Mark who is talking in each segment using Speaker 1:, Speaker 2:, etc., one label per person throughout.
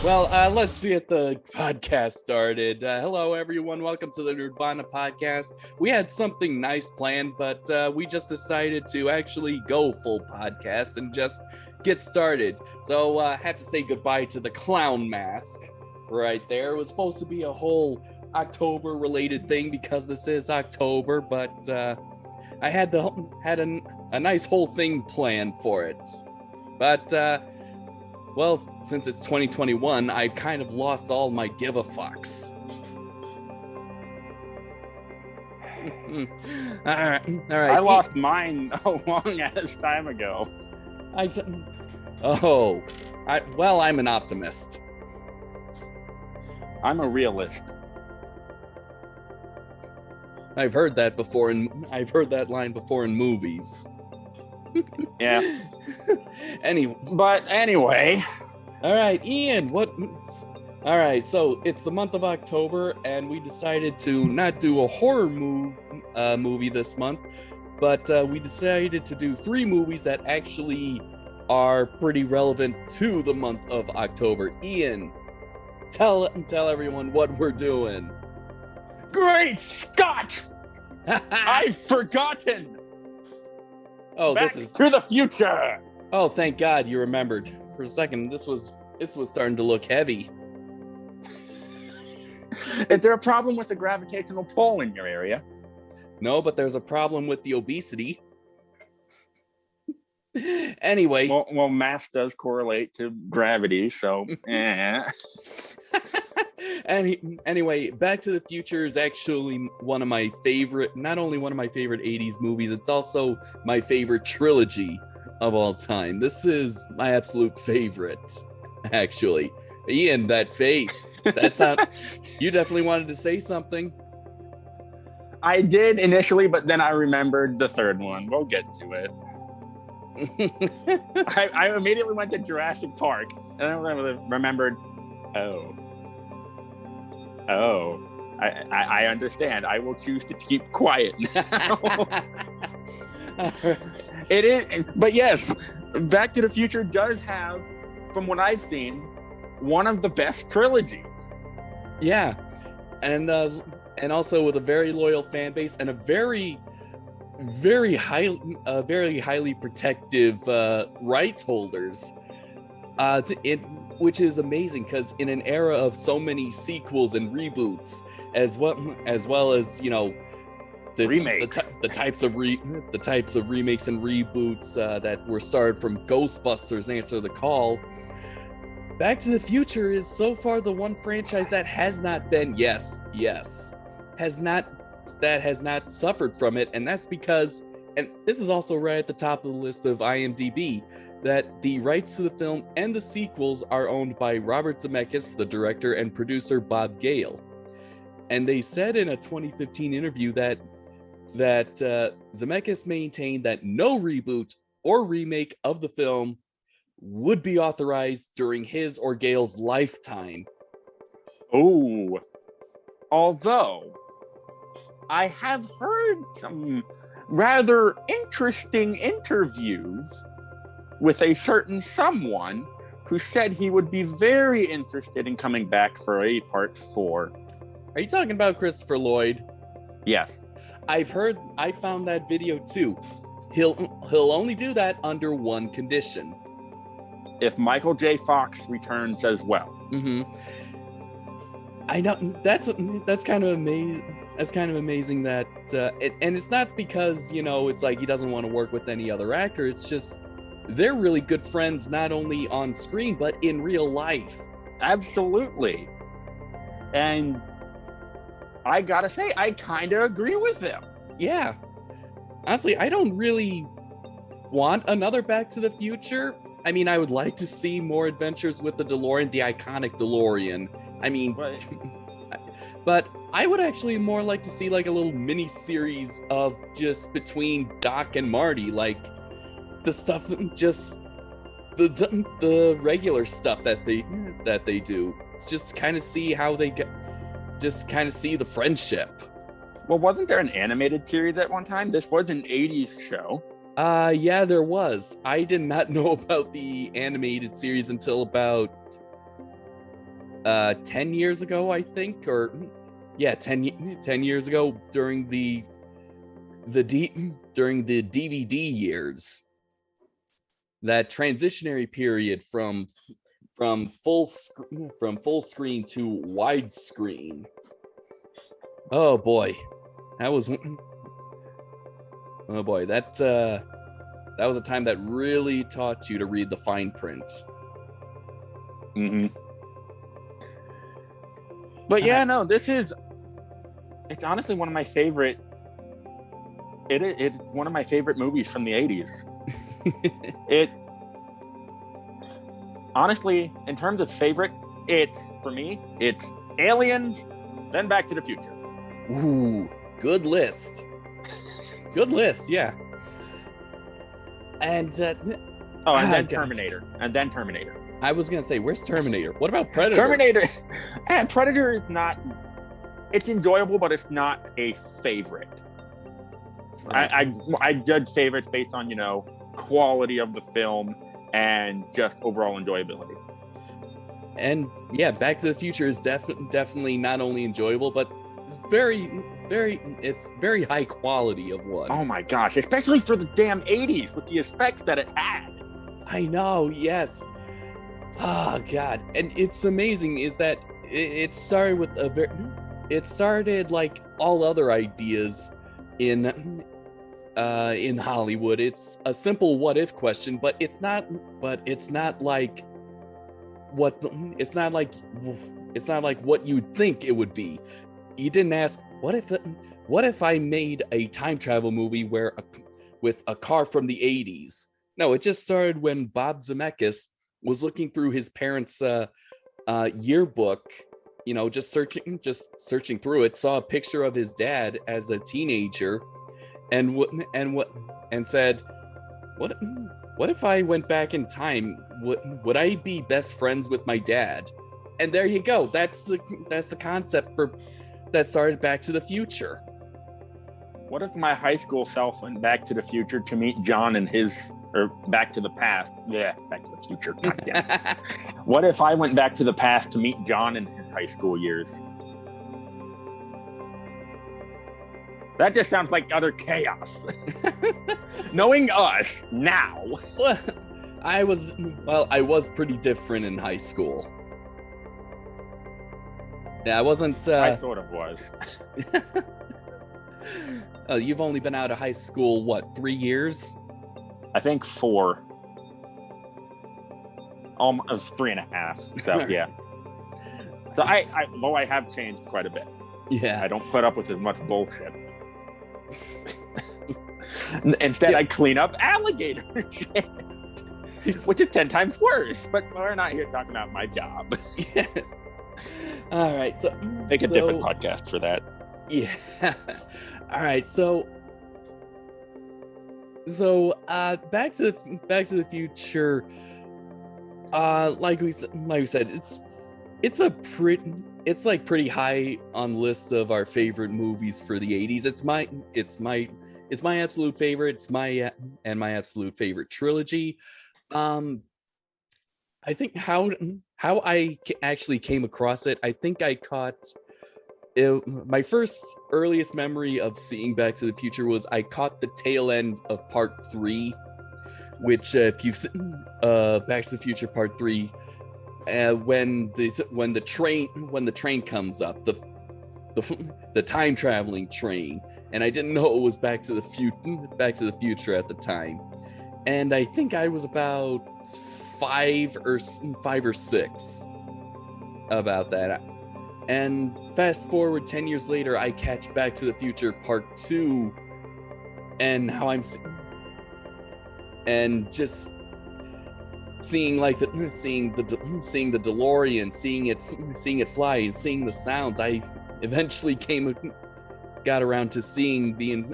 Speaker 1: Well, let's get the podcast started. Hello, everyone. Welcome to the Nerdvana podcast. We had something nice planned, but we just decided to actually go full podcast and just get started. So I have to say goodbye to the clown mask right there. It was supposed to be a whole October-related thing because this is October, but I had a nice whole thing planned for it. But well, since it's 2021, I kind of lost all my give a fucks. all right.
Speaker 2: I lost mine a long ass time ago.
Speaker 1: I'm an optimist.
Speaker 2: I'm a realist.
Speaker 1: I've heard that before, and I've heard that line before in movies.
Speaker 2: Yeah.
Speaker 1: Anyway. All right, Ian, all right, so it's the month of October, and we decided to not do a horror movie this month, but we decided to do 3 movies that actually are pretty relevant to the month of October. Ian, tell everyone what we're doing.
Speaker 2: Great Scott! I've forgotten!
Speaker 1: Oh,
Speaker 2: Back
Speaker 1: this is
Speaker 2: to the future.
Speaker 1: Oh, thank God you remembered. For a second, this was starting to look heavy.
Speaker 2: Is there a problem with the gravitational pull in your area?
Speaker 1: No, but there's a problem with the obesity. Anyway.
Speaker 2: Well, mass does correlate to gravity, so
Speaker 1: Anyway, Back to the Future is actually not only one of my favorite 80s movies, it's also my favorite trilogy of all time. This is my absolute favorite, actually. Ian, that face. That's not. You definitely wanted to say something.
Speaker 2: I did initially, but then I remembered the third one. We'll get to it. I immediately went to Jurassic Park, and then I remembered, I understand. I will choose to keep quiet now. It is, but yes, Back to the Future does have, from what I've seen, one of the best trilogies.
Speaker 1: Yeah, and also with a very loyal fan base and a very highly protective rights holders. which is amazing because in an era of so many sequels and reboots, as well as
Speaker 2: remakes,
Speaker 1: the types of remakes and reboots that were started from Ghostbusters, Answer the Call. Back to the Future is so far the one franchise that has not been has not suffered from it, and that's because, and this is also right at the top of the list of IMDb, that the rights to the film and the sequels are owned by Robert Zemeckis, the director, and producer Bob Gale. And they said in a 2015 interview that Zemeckis maintained that no reboot or remake of the film would be authorized during his or Gale's lifetime.
Speaker 2: Oh, although I have heard some rather interesting interviews with a certain someone who said he would be very interested in coming back for a part 4.
Speaker 1: Are you talking about Christopher Lloyd?
Speaker 2: Yes.
Speaker 1: I found that video too. He'll only do that under one condition.
Speaker 2: If Michael J. Fox returns as well.
Speaker 1: Mm-hmm. I know that's kind of amazing. That's kind of amazing that, and it's not because it's like he doesn't want to work with any other actor. It's just they're really good friends, not only on screen but in real life.
Speaker 2: Absolutely, and I gotta say, I kind of agree with him.
Speaker 1: Yeah, honestly, I don't really want another Back to the Future. I mean, I would like to see more adventures with the DeLorean, the iconic DeLorean. I mean, but I would actually more like to see like a little mini series of just between Doc and Marty, like the stuff, just the regular stuff that they do. Just kind of see how they get, just kind of see the friendship.
Speaker 2: Well, wasn't there an animated series at one time? This was an 80s show.
Speaker 1: Yeah, there was. I did not know about the animated series until about 10 years ago, I think, or yeah, 10 years ago during the DVD years. That transitionary period from full screen to widescreen. Oh boy. That was a time that really taught you to read the fine print.
Speaker 2: Mm-hmm. But yeah, no, it's honestly one of my favorite. It's one of my favorite movies from the 80s. It honestly, in terms of favorite, for me, it's Aliens, then Back to the Future.
Speaker 1: Ooh, good list. Good list, yeah. And
Speaker 2: then Terminator. And then Terminator.
Speaker 1: I was gonna say, where's Terminator? What about Predator?
Speaker 2: Terminator. And Predator is not. It's enjoyable, but it's not a favorite. I judge favorites based on quality of the film and just overall enjoyability.
Speaker 1: And yeah, Back to the Future is definitely not only enjoyable, but it's very high quality of one.
Speaker 2: Oh my gosh, especially for the damn 80s with the effects that it had.
Speaker 1: I know, yes. Oh god, and it's amazing is that it started with it started like all other ideas in Hollywood. It's a simple what if question, but it's not like what you'd think it would be. You didn't ask what if I made a time travel movie with a car from the 80s. No, it just started when Bob Zemeckis was looking through his parents' yearbook, just searching through it, saw a picture of his dad as a teenager, and said, what if I went back in time? Would I be best friends with my dad? And there you go. That's the concept that started Back to the Future.
Speaker 2: What if my high school self went back to the future to meet John and or back to the past? Yeah, Back to the Future. Goddamn. What if I went back to the past to meet John in his high school years? That just sounds like utter chaos. Knowing us now.
Speaker 1: I was pretty different in high school. Yeah, I wasn't.
Speaker 2: I sort of was.
Speaker 1: You've only been out of high school, what, 3 years?
Speaker 2: I think 4. Almost 3.5. So yeah. So I have changed quite a bit.
Speaker 1: Yeah.
Speaker 2: I don't put up with as much bullshit. Instead, I clean up alligator shit, which is 10 times worse. But we're not here talking about my job.
Speaker 1: Yes. All right. So
Speaker 2: make a different podcast for that.
Speaker 1: Yeah. All right. So Back to the Future. Like we said, it's like pretty high on lists of our favorite movies for the 80s. It's my absolute favorite. It's my absolute favorite trilogy. I think how I actually came across it. I think I caught it, my first earliest memory of seeing Back to the Future was I caught the tail end of Part 3, which if you've seen Back to the Future Part 3, when the train comes up, the time traveling train, and I didn't know it was Back to the Future at the time, and I think I was about 5 or 6 about that. And fast forward 10 years later, I catch Back to the Future Part 2, and just seeing the Delorean, seeing it fly, seeing the sounds. I eventually got around to seeing the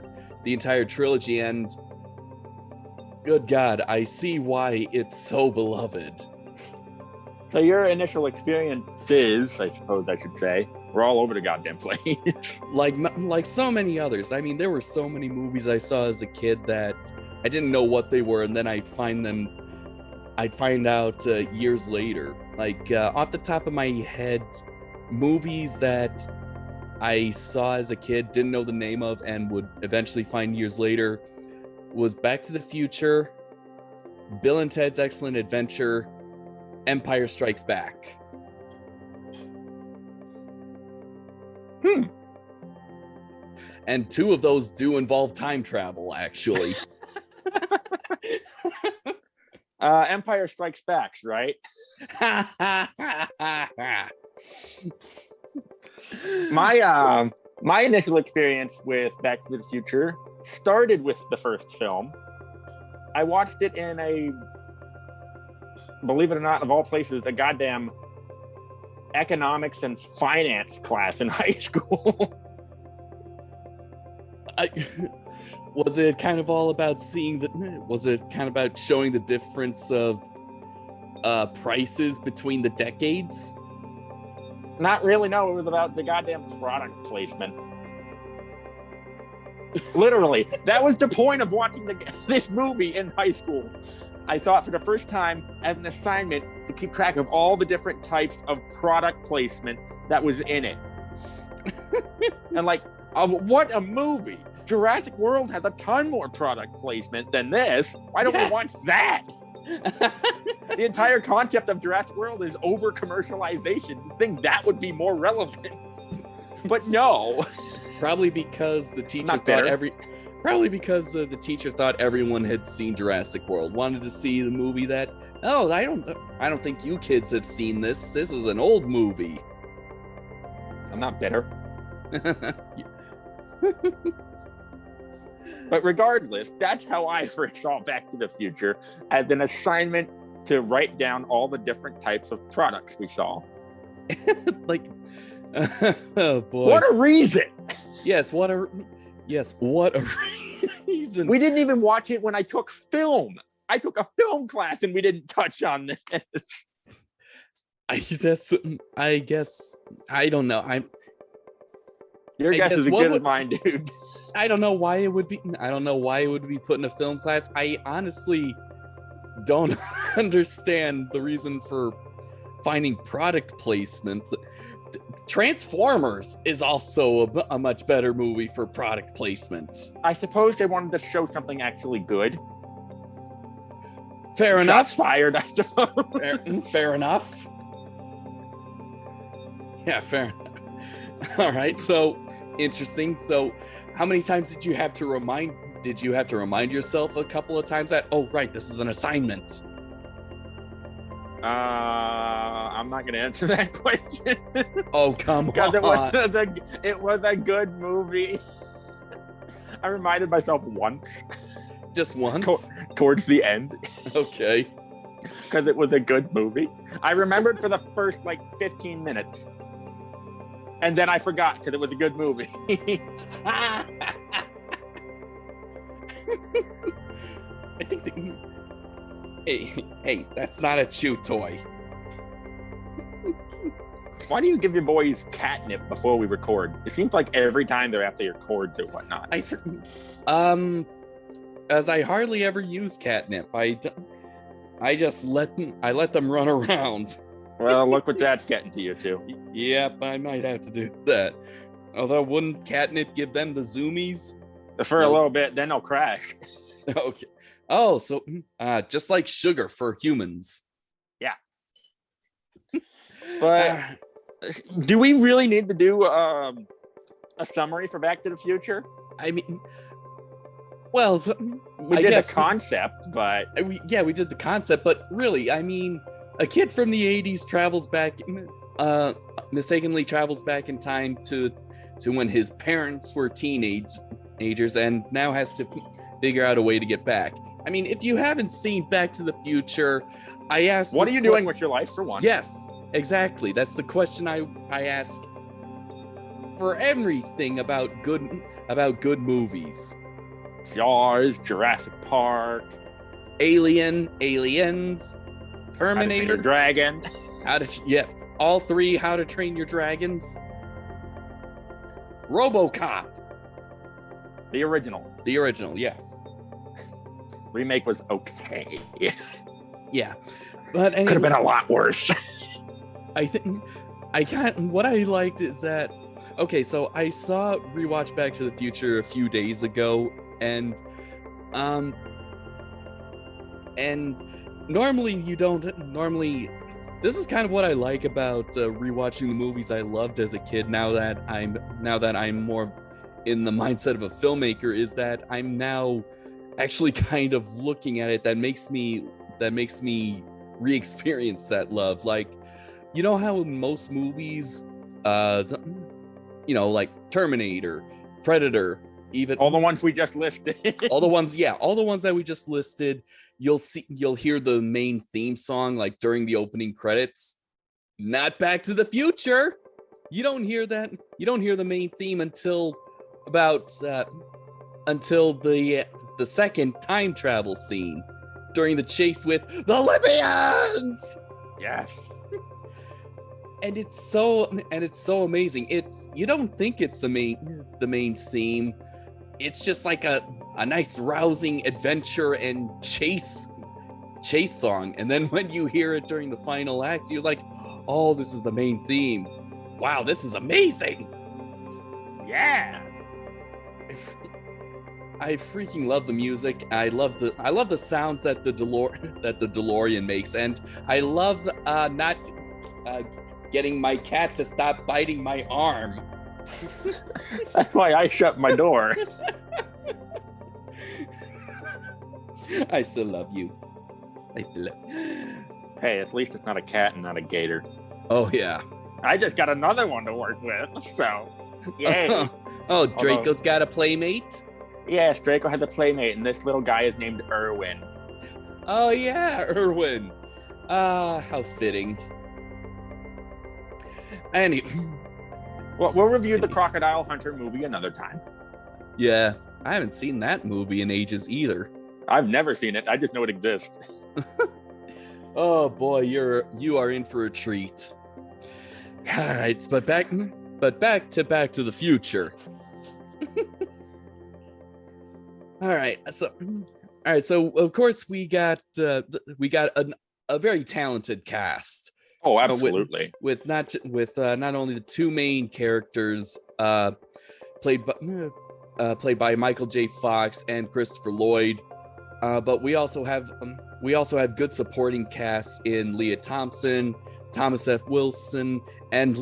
Speaker 1: entire trilogy, and good God, I see why it's so beloved.
Speaker 2: So your initial experiences, I suppose I should say, were all over the goddamn place.
Speaker 1: like so many others. I mean, there were so many movies I saw as a kid that I didn't know what they were, and then I'd find out years later. Like off the top of my head, movies that I saw as a kid, didn't know the name of, and would eventually find years later, was Back to the Future, Bill and Ted's Excellent Adventure, Empire Strikes Back. And 2 of those do involve time travel, actually.
Speaker 2: Empire Strikes Back, right? My initial experience with Back to the Future started with the first film. I watched it in a, believe it or not, of all places, a goddamn economics and finance class in high school.
Speaker 1: Was it kind of all about showing the difference of prices between the decades?
Speaker 2: Not really, no. It was about the goddamn product placement. Literally, that was the point of watching this movie in high school. I thought for the first time as an assignment to keep track of all the different types of product placement that was in it. And what a movie! Jurassic World has a ton more product placement than this. Why don't we watch that? The entire concept of Jurassic World is over commercialization. You think that would be more relevant? But no.
Speaker 1: Probably because the teacher thought everyone had seen Jurassic World. Wanted to see the movie that, I don't think you kids have seen this. This is an old movie.
Speaker 2: I'm not bitter. But regardless, that's how I first saw Back to the Future, as an assignment to write down all the different types of products we saw.
Speaker 1: Oh boy.
Speaker 2: What a reason!
Speaker 1: Yes, what a reason.
Speaker 2: We didn't even watch it when I took film. I took a film class and we didn't touch on this.
Speaker 1: I guess, I don't know.
Speaker 2: Your guess is as good as mine, dude.
Speaker 1: I don't know why it would be put in a film class. I honestly don't understand the reason for finding product placements. Transformers is also a much better movie for product placement.
Speaker 2: I suppose they wanted to show something actually good.
Speaker 1: Fair
Speaker 2: Shots
Speaker 1: enough.
Speaker 2: fired, I suppose.
Speaker 1: Fair enough. Yeah, fair enough. All right, so interesting. So, how many times did you have to remind yourself a couple of times that, oh, right, this is an assignment?
Speaker 2: I'm not going to answer that question.
Speaker 1: Oh, come on.
Speaker 2: Because it was a good movie. I reminded myself once.
Speaker 1: Just once?
Speaker 2: Towards the end.
Speaker 1: Okay.
Speaker 2: Because it was a good movie. I remembered for the first, 15 minutes. And then I forgot because it was a good movie.
Speaker 1: I think that... Hey, that's not a chew toy.
Speaker 2: Why do you give your boys catnip before we record? It seems like every time they're after your cords or whatnot.
Speaker 1: As I hardly ever use catnip. I just let them run around.
Speaker 2: Well, look what that's getting to you too.
Speaker 1: Yep, I might have to do that. Although, wouldn't catnip give them the zoomies?
Speaker 2: For a little bit, then they'll crash.
Speaker 1: Okay. Oh, so just like sugar for humans.
Speaker 2: Yeah. But do we really need to do a summary for Back to the Future?
Speaker 1: I mean, well,
Speaker 2: we did the concept, but
Speaker 1: we did the concept, but really, I mean, a kid from the 80s mistakenly travels back in time to when his parents were teenagers and now has to figure out a way to get back. I mean, if you haven't seen Back to the Future, I asked...
Speaker 2: What are you doing with your life, for one?
Speaker 1: Yes, exactly. That's the question I ask for everything about good movies.
Speaker 2: Jaws, Jurassic Park,
Speaker 1: Aliens, Terminator,
Speaker 2: Dragon.
Speaker 1: Yes, all three. How to Train Your Dragons, RoboCop,
Speaker 2: the original,
Speaker 1: yes.
Speaker 2: Remake was okay.
Speaker 1: Yeah, but anyway,
Speaker 2: could have been a lot worse.
Speaker 1: I think what I liked is that, okay, so I saw rewatch Back to the Future a few days ago, and normally this is kind of what I like about rewatching the movies I loved as a kid. Now that I'm more in the mindset of a filmmaker, is that I'm now actually kind of looking at it that makes me re-experience that love. Like, you know how in most movies, like Terminator, Predator, even
Speaker 2: all the ones we just listed,
Speaker 1: all the ones that we just listed, you'll hear the main theme song like during the opening credits. Not Back to the Future. You don't hear that. You don't hear the main theme until the second time travel scene during the chase with the Libyans.
Speaker 2: Yes.
Speaker 1: And it's so amazing. You don't think it's the main theme. It's just like a nice rousing adventure and chase song. And then when you hear it during the final act, you're like, oh, this is the main theme. Wow, this is amazing.
Speaker 2: Yeah.
Speaker 1: I freaking love the music. I love the sounds that the Delorean makes, and I love not getting my cat to stop biting my arm.
Speaker 2: That's why I shut my door.
Speaker 1: I still love you.
Speaker 2: Hey, at least it's not a cat and not a gator.
Speaker 1: Oh yeah.
Speaker 2: I just got another one to work with, so yay.
Speaker 1: Oh, Draco's got a playmate?
Speaker 2: Yes, Draco has a playmate, and this little guy is named Irwin.
Speaker 1: Oh yeah, Irwin. How fitting.
Speaker 2: Well, we'll review the Crocodile Hunter movie another time.
Speaker 1: Yes, I haven't seen that movie in ages either.
Speaker 2: I've never seen it. I just know it exists.
Speaker 1: Oh boy, you are in for a treat. All right, but back to Back to the Future. All right, so of course we got a very talented cast.
Speaker 2: Oh, absolutely.
Speaker 1: With not only the two main characters played by Michael J. Fox and Christopher Lloyd, But we also have good supporting casts in Leah Thompson, Thomas F. Wilson, and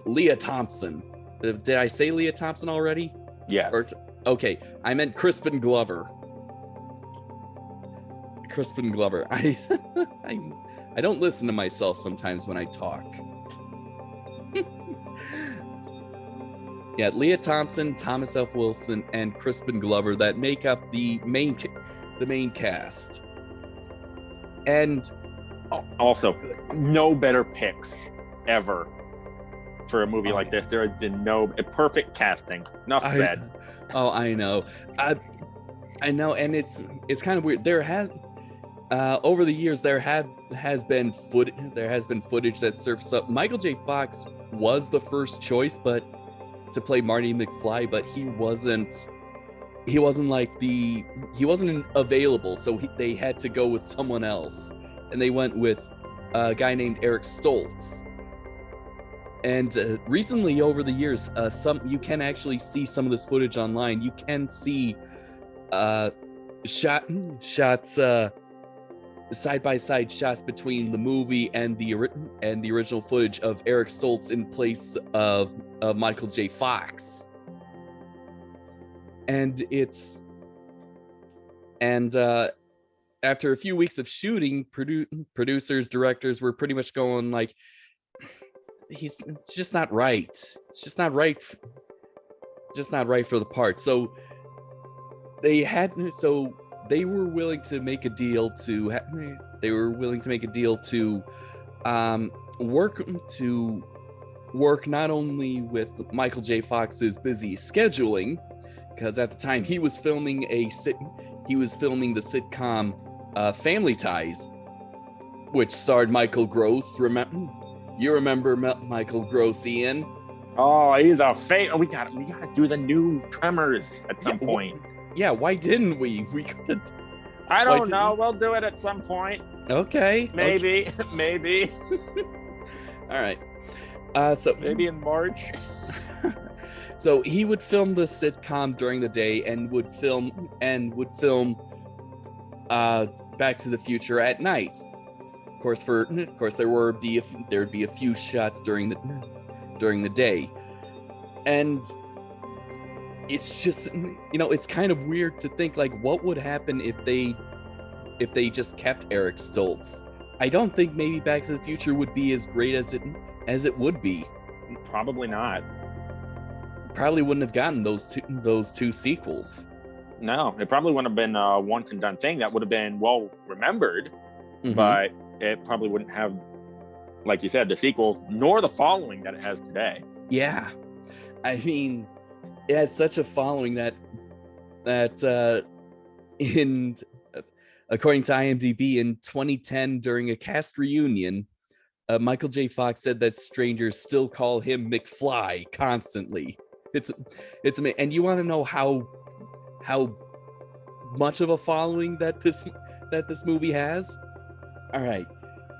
Speaker 1: Leah Thompson. Did I say Leah Thompson already?
Speaker 2: Yes.
Speaker 1: Okay, I meant Crispin Glover. Crispin Glover. I don't listen to myself sometimes when I talk. Yeah, Leah Thompson, Thomas F. Wilson, and Crispin Glover that make up the main cast. And
Speaker 2: also, no better picks ever for a movie like this. There has been no perfect casting. Enough said.
Speaker 1: I know. I know, and it's kind of weird. There has over the years there has been footage that surfaced up. Michael J. Fox was the first choice, but to play Marty McFly, but he wasn't available, so they had to go with someone else, and they went with a guy named Eric Stoltz. And recently, over the years, you can actually see some of this footage online. You can see shots side-by-side shots between the movie and the original footage of Eric Stoltz in place of Michael J. Fox. And after a few weeks of shooting, producers, directors were pretty much going like, it's just not right. It's just not right for the part. So they were willing to make a deal to work not only with Michael J. Fox's busy scheduling, because at the time he was filming the sitcom Family Ties, which starred Michael Gross. You remember Michael Gross, Ian?
Speaker 2: Oh, he's a fake. We got to do the new Tremors at some point.
Speaker 1: Yeah, why didn't we? We could.
Speaker 2: I don't know. We'll do it at some point.
Speaker 1: Okay.
Speaker 2: Maybe.
Speaker 1: Okay.
Speaker 2: Maybe.
Speaker 1: All right. So
Speaker 2: maybe in March.
Speaker 1: So he would film the sitcom during the day and would film Back to the Future at night. Of course, there would be a few shots during the day, and it's just, it's kind of weird to think like what would happen if they just kept Eric Stoltz. I don't think maybe Back to the Future would be as great as it would be.
Speaker 2: Probably not.
Speaker 1: Probably wouldn't have gotten those two sequels.
Speaker 2: No, it probably wouldn't have been a once and done thing that would have been well remembered, but it probably wouldn't have, like you said, the sequel nor the following that it has today.
Speaker 1: Yeah, I mean, it has such a following that according to IMDb, in 2010 during a cast reunion, Michael J. Fox said that strangers still call him McFly constantly. It's amazing. And you want to know how much of a following that this movie has? All right.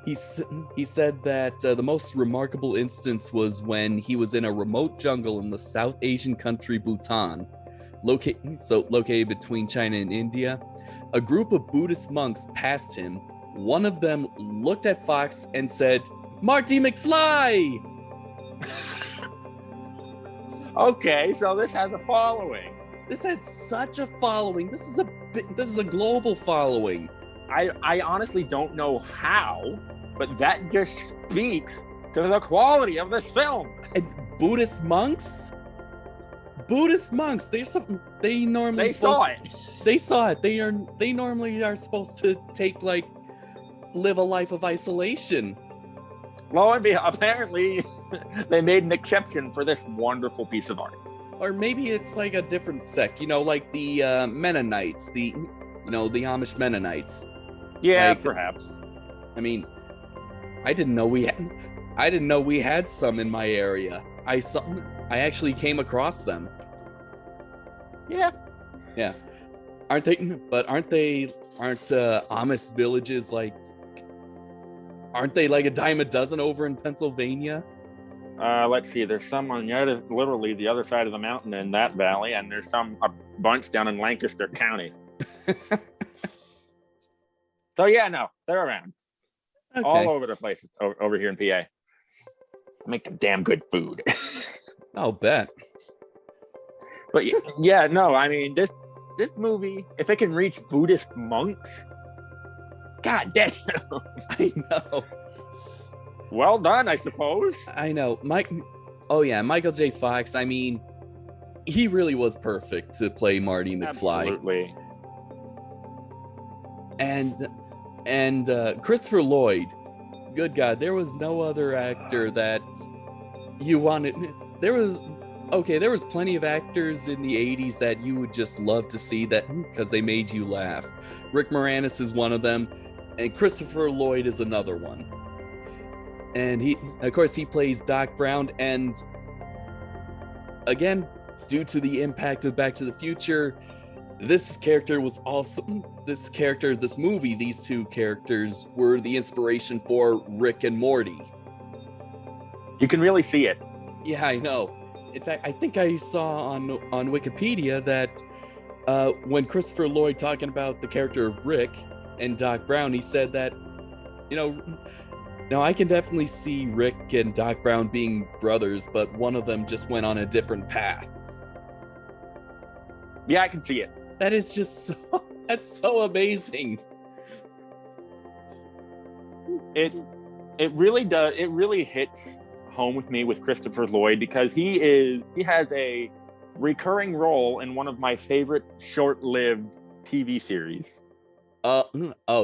Speaker 1: He said that the most remarkable instance was when he was in a remote jungle in the South Asian country Bhutan, located between China and India. A group of Buddhist monks passed him. One of them looked at Fox and said, "Marty McFly!"
Speaker 2: Okay, so this has a following.
Speaker 1: This has such a following. This is a global following.
Speaker 2: I honestly don't know how, but that just speaks to the quality of this film.
Speaker 1: And Buddhist monks. They saw it. They saw it. They normally are supposed to live a life of isolation.
Speaker 2: Well, apparently they made an exception for this wonderful piece of art.
Speaker 1: Or maybe it's like a different sect, like the Mennonites, the Amish Mennonites.
Speaker 2: Yeah, perhaps.
Speaker 1: I mean, I didn't know we had some in my area. I actually came across them.
Speaker 2: Yeah.
Speaker 1: Aren't Amish villages aren't they like a dime a dozen over in Pennsylvania?
Speaker 2: Let's see. There's some on literally the other side of the mountain in that valley, and there's a bunch down in Lancaster County. So yeah, no, they're around
Speaker 1: Okay.
Speaker 2: all over the place over here in PA. Make them damn good food.
Speaker 1: I'll bet.
Speaker 2: But yeah, no, I mean this movie, if it can reach Buddhist monks, god damn.
Speaker 1: I know.
Speaker 2: Well done, I suppose.
Speaker 1: I know. Michael J. Fox, I mean, he really was perfect to play Marty McFly.
Speaker 2: Absolutely.
Speaker 1: And Christopher Lloyd, good God, there was no other actor that you wanted. There was plenty of actors in the 80s that you would just love to see that because they made you laugh. Rick Moranis is one of them, and Christopher Lloyd is another one. And he plays Doc Brown, and again, due to the impact of Back to the Future, this movie, these two characters were the inspiration for Rick and Morty.
Speaker 2: You can really see it.
Speaker 1: Yeah, I know. In fact, I think I saw on Wikipedia that when Christopher Lloyd talking about the character of Rick and Doc Brown, he said that, now I can definitely see Rick and Doc Brown being brothers, but one of them just went on a different path.
Speaker 2: Yeah, I can see it.
Speaker 1: That is just that's so amazing.
Speaker 2: It really does. It really hits home with me with Christopher Lloyd because he has a recurring role in one of my favorite short-lived TV series.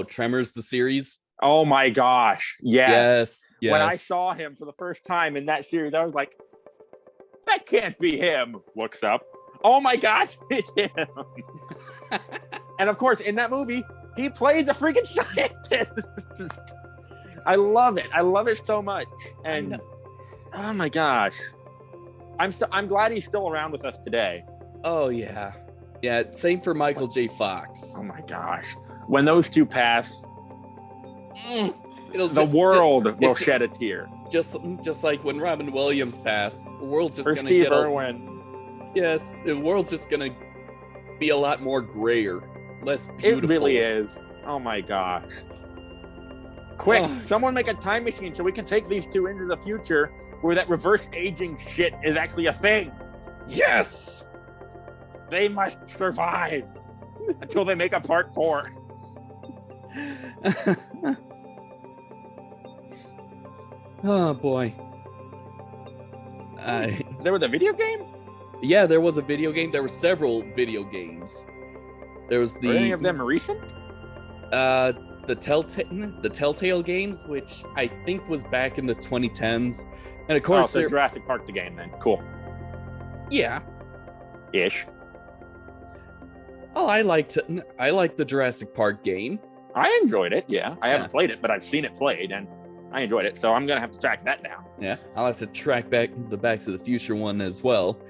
Speaker 1: Tremors, the series.
Speaker 2: Oh my gosh. Yes. When I
Speaker 1: Yes.
Speaker 2: saw him for the first time in that series, I was like, that can't be him. Looks up. Oh my gosh, it's him. And of course, in that movie, he plays a freaking scientist. I love it. I love it so much. And oh my gosh. I'm glad he's still around with us today.
Speaker 1: Oh yeah. Yeah, same for Michael J. Fox.
Speaker 2: Oh my gosh. When those two pass,
Speaker 1: the
Speaker 2: world will shed a tear.
Speaker 1: Just like when Robin Williams passed, the world's just
Speaker 2: Or
Speaker 1: gonna
Speaker 2: Steve
Speaker 1: get
Speaker 2: Irwin.
Speaker 1: Yes, the world's just gonna be a lot more grayer, less beautiful.
Speaker 2: It really is. Oh my gosh. Quick,
Speaker 1: Oh.
Speaker 2: someone make a time machine so we can take these two into the future where that reverse aging shit is actually a thing.
Speaker 1: Yes!
Speaker 2: They must survive until they make a part 4.
Speaker 1: Oh boy.
Speaker 2: There was a video game?
Speaker 1: Yeah, there was a video game. There were several video games. There was
Speaker 2: Were any of them recent?
Speaker 1: the Telltale games, which I think was back in the 2010s. And of course,
Speaker 2: so Jurassic Park the game then. Cool.
Speaker 1: Yeah.
Speaker 2: Ish.
Speaker 1: Oh, I liked the Jurassic Park game.
Speaker 2: I enjoyed it, yeah. I haven't played it, but I've seen it played, and I enjoyed it, so I'm going to have to track that down.
Speaker 1: Yeah, I'll have to track back the Back to the Future one as well.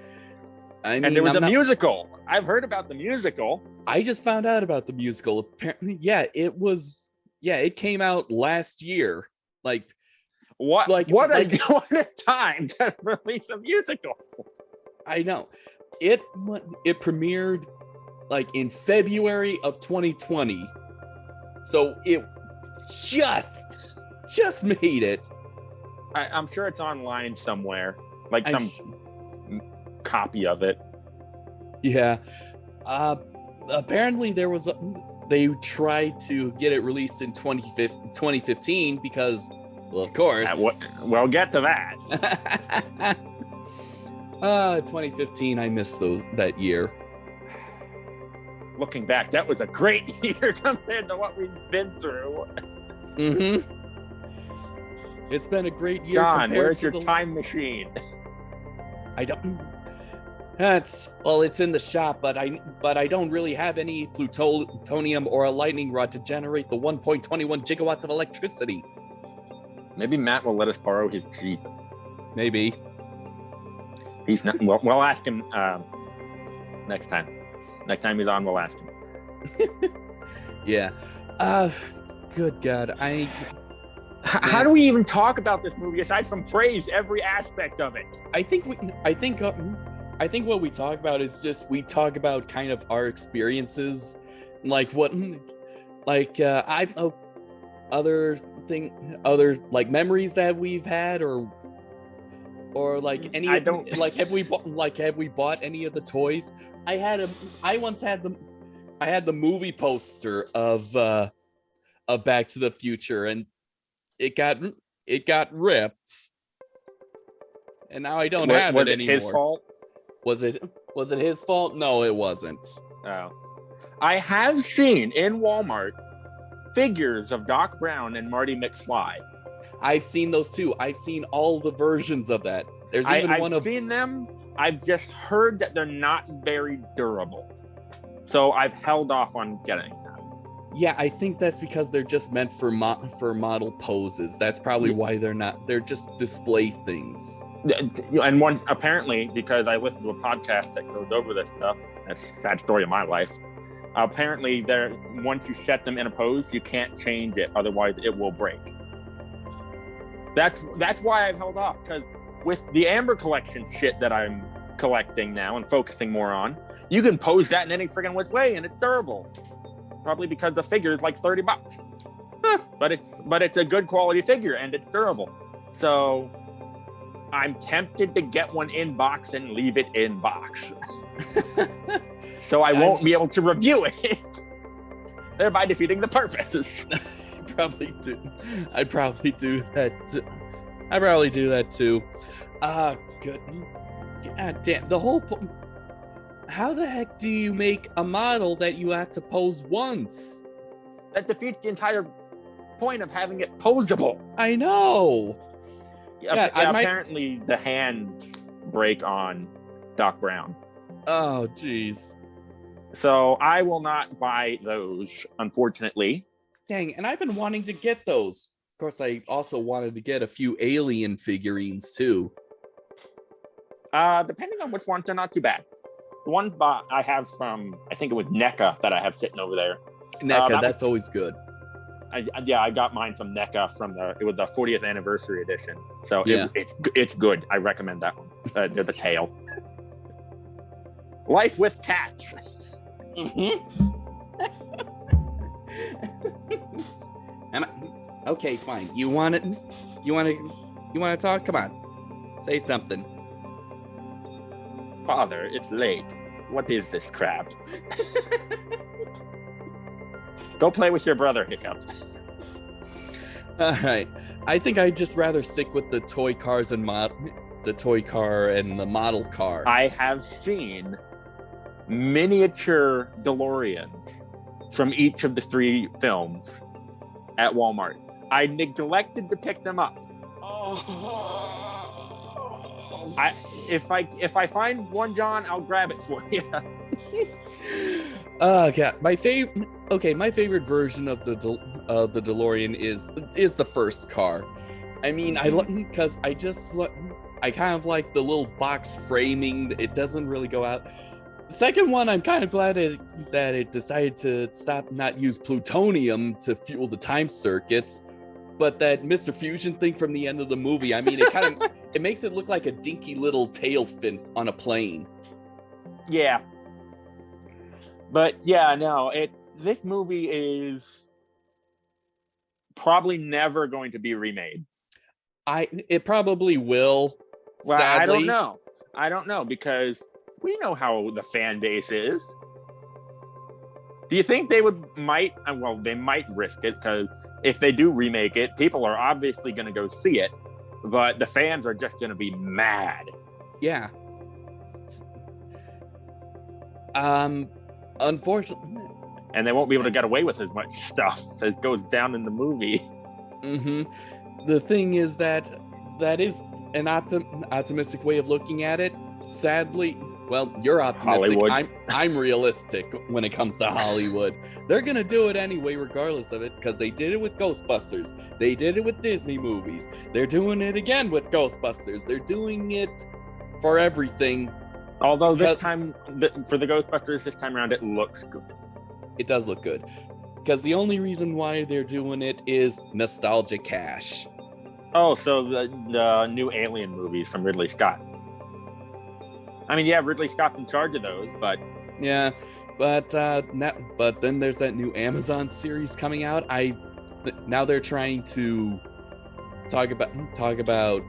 Speaker 1: I mean,
Speaker 2: and there was a musical. I've heard about the musical.
Speaker 1: I just found out about the musical. Apparently, it came out last year.
Speaker 2: What a time to release a musical.
Speaker 1: I know. It premiered in February of 2020. So it just made it.
Speaker 2: I'm sure it's online somewhere, some copy of it.
Speaker 1: Yeah. Apparently they tried to get it released in 2015 because, well, of course.
Speaker 2: We'll get to that.
Speaker 1: 2015, I missed that year.
Speaker 2: Looking back, that was a great year compared to what we've been through.
Speaker 1: Mm-hmm. It's been a great year.
Speaker 2: John, where's your time machine?
Speaker 1: I don't. It's in the shop, but I don't really have any plutonium or a lightning rod to generate the 1.21 gigawatts of electricity.
Speaker 2: Maybe Matt will let us borrow his Jeep.
Speaker 1: Maybe.
Speaker 2: He's not. We'll ask him next time. Next time he's on, we'll ask him.
Speaker 1: Yeah. Good God.
Speaker 2: How do we even talk about this movie aside from praise every aspect of it?
Speaker 1: I think what we talk about is just we talk about kind of our experiences, like what I've other like memories that we've had, or like any.
Speaker 2: I don't
Speaker 1: like have we bought any of the toys? I once had the movie poster of Back to the Future, and it got ripped, and now I don't have it anymore.
Speaker 2: His fault?
Speaker 1: Was it his fault? No, it wasn't.
Speaker 2: Oh. I have seen in Walmart figures of Doc Brown and Marty McFly.
Speaker 1: I've seen those too. I've seen all the versions of that. There's even
Speaker 2: I've seen them. I've just heard that they're not very durable. So I've held off on getting them.
Speaker 1: Yeah, I think that's because they're just meant for model poses. That's probably why they're just display things.
Speaker 2: And one, apparently, because I listened to a podcast that goes over this stuff, that's a sad story of my life. Apparently, once you set them in a pose, you can't change it, otherwise it will break. That's why I've held off, because with the Amber Collection shit that I'm collecting now and focusing more on, you can pose that in any friggin' which way, and it's durable. Probably because the figure is like $30, but it's a good quality figure and it's durable. So I'm tempted to get one in box and leave it in box. So I won't be able to review it, thereby defeating the purpose.
Speaker 1: I'd probably do that too. Good. God damn. How the heck do you make a model that you have to pose once?
Speaker 2: That defeats the entire point of having it posable.
Speaker 1: I know.
Speaker 2: Apparently the hand break on Doc Brown.
Speaker 1: Oh, jeez.
Speaker 2: So I will not buy those, unfortunately.
Speaker 1: Dang, and I've been wanting to get those. Of course, I also wanted to get a few Alien figurines, too.
Speaker 2: Depending on which ones, they're not too bad. The one I have from, I think it was NECA that I have sitting over there.
Speaker 1: NECA, that's always good.
Speaker 2: I got mine from NECA it was the 40th anniversary edition. So
Speaker 1: yeah.
Speaker 2: it's good. I recommend that one. The tail. Life with cats.
Speaker 1: Mm-hmm. Okay, fine. You want to talk? Come on. Say something.
Speaker 2: Father, it's late. What is this crap? Go play with your brother, Hiccup.
Speaker 1: All right. I think I'd just rather stick with the toy cars and the toy car and the model car.
Speaker 2: I have seen miniature DeLoreans from each of the 3 films at Walmart. I neglected to pick them up. If I find one, John, I'll grab it for you.
Speaker 1: Yeah, my favorite version of the DeLorean is the first car. I mean, I kind of like the little box framing. It doesn't really go out. The second one, I'm kind of glad that it decided to not use plutonium to fuel the time circuits, but that Mr. Fusion thing from the end of the movie. I mean, it makes it look like a dinky little tail fin on a plane.
Speaker 2: Yeah. But yeah, no, this movie is probably never going to be remade.
Speaker 1: It probably will.
Speaker 2: Well,
Speaker 1: sadly.
Speaker 2: I don't know because we know how the fan base is. Do you think they might risk it, because if they do remake it, people are obviously going to go see it, but the fans are just going to be mad.
Speaker 1: Yeah. Unfortunately.
Speaker 2: And they won't be able to get away with as much stuff that goes down in the movie.
Speaker 1: Mm-hmm. The thing is that is an optimistic way of looking at it. Sadly, well, you're optimistic.
Speaker 2: Hollywood.
Speaker 1: I'm realistic when it comes to Hollywood. They're gonna do it anyway, regardless of it, because they did it with Ghostbusters. They did it with Disney movies. They're doing it again with Ghostbusters. They're doing it for everything.
Speaker 2: Although this time, for the Ghostbusters this time around, it looks good.
Speaker 1: It does look good. Because the only reason why they're doing it is nostalgia cash.
Speaker 2: Oh, so the new Alien movies from Ridley Scott. I mean, yeah, Ridley Scott's in charge of those, but...
Speaker 1: Yeah, But then there's that new Amazon series coming out. Now they're trying to talk about.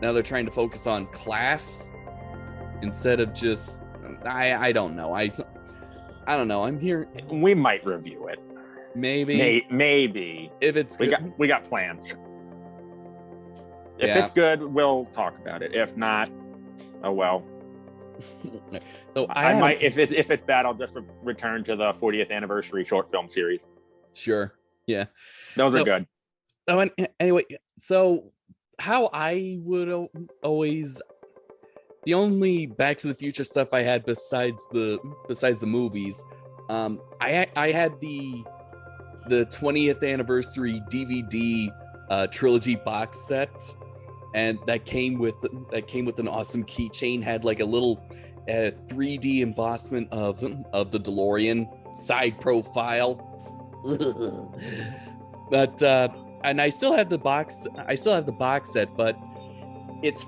Speaker 1: Now they're trying to focus on class instead of just. I don't know. I don't know. I'm here.
Speaker 2: We might review it. Maybe.
Speaker 1: If it's good.
Speaker 2: We got plans. If it's good, we'll talk about it. If not, oh well.
Speaker 1: So
Speaker 2: I might. If it's bad, I'll just return to the 40th anniversary short film series.
Speaker 1: Sure. Yeah.
Speaker 2: Those are good.
Speaker 1: Oh, and anyway, so how I would always. The only Back to the Future stuff I had besides the movies, I had the 20th anniversary DVD trilogy box set, and that came with an awesome keychain. Had like a little 3D embossment of the DeLorean side profile. But and I still have the box set, but it's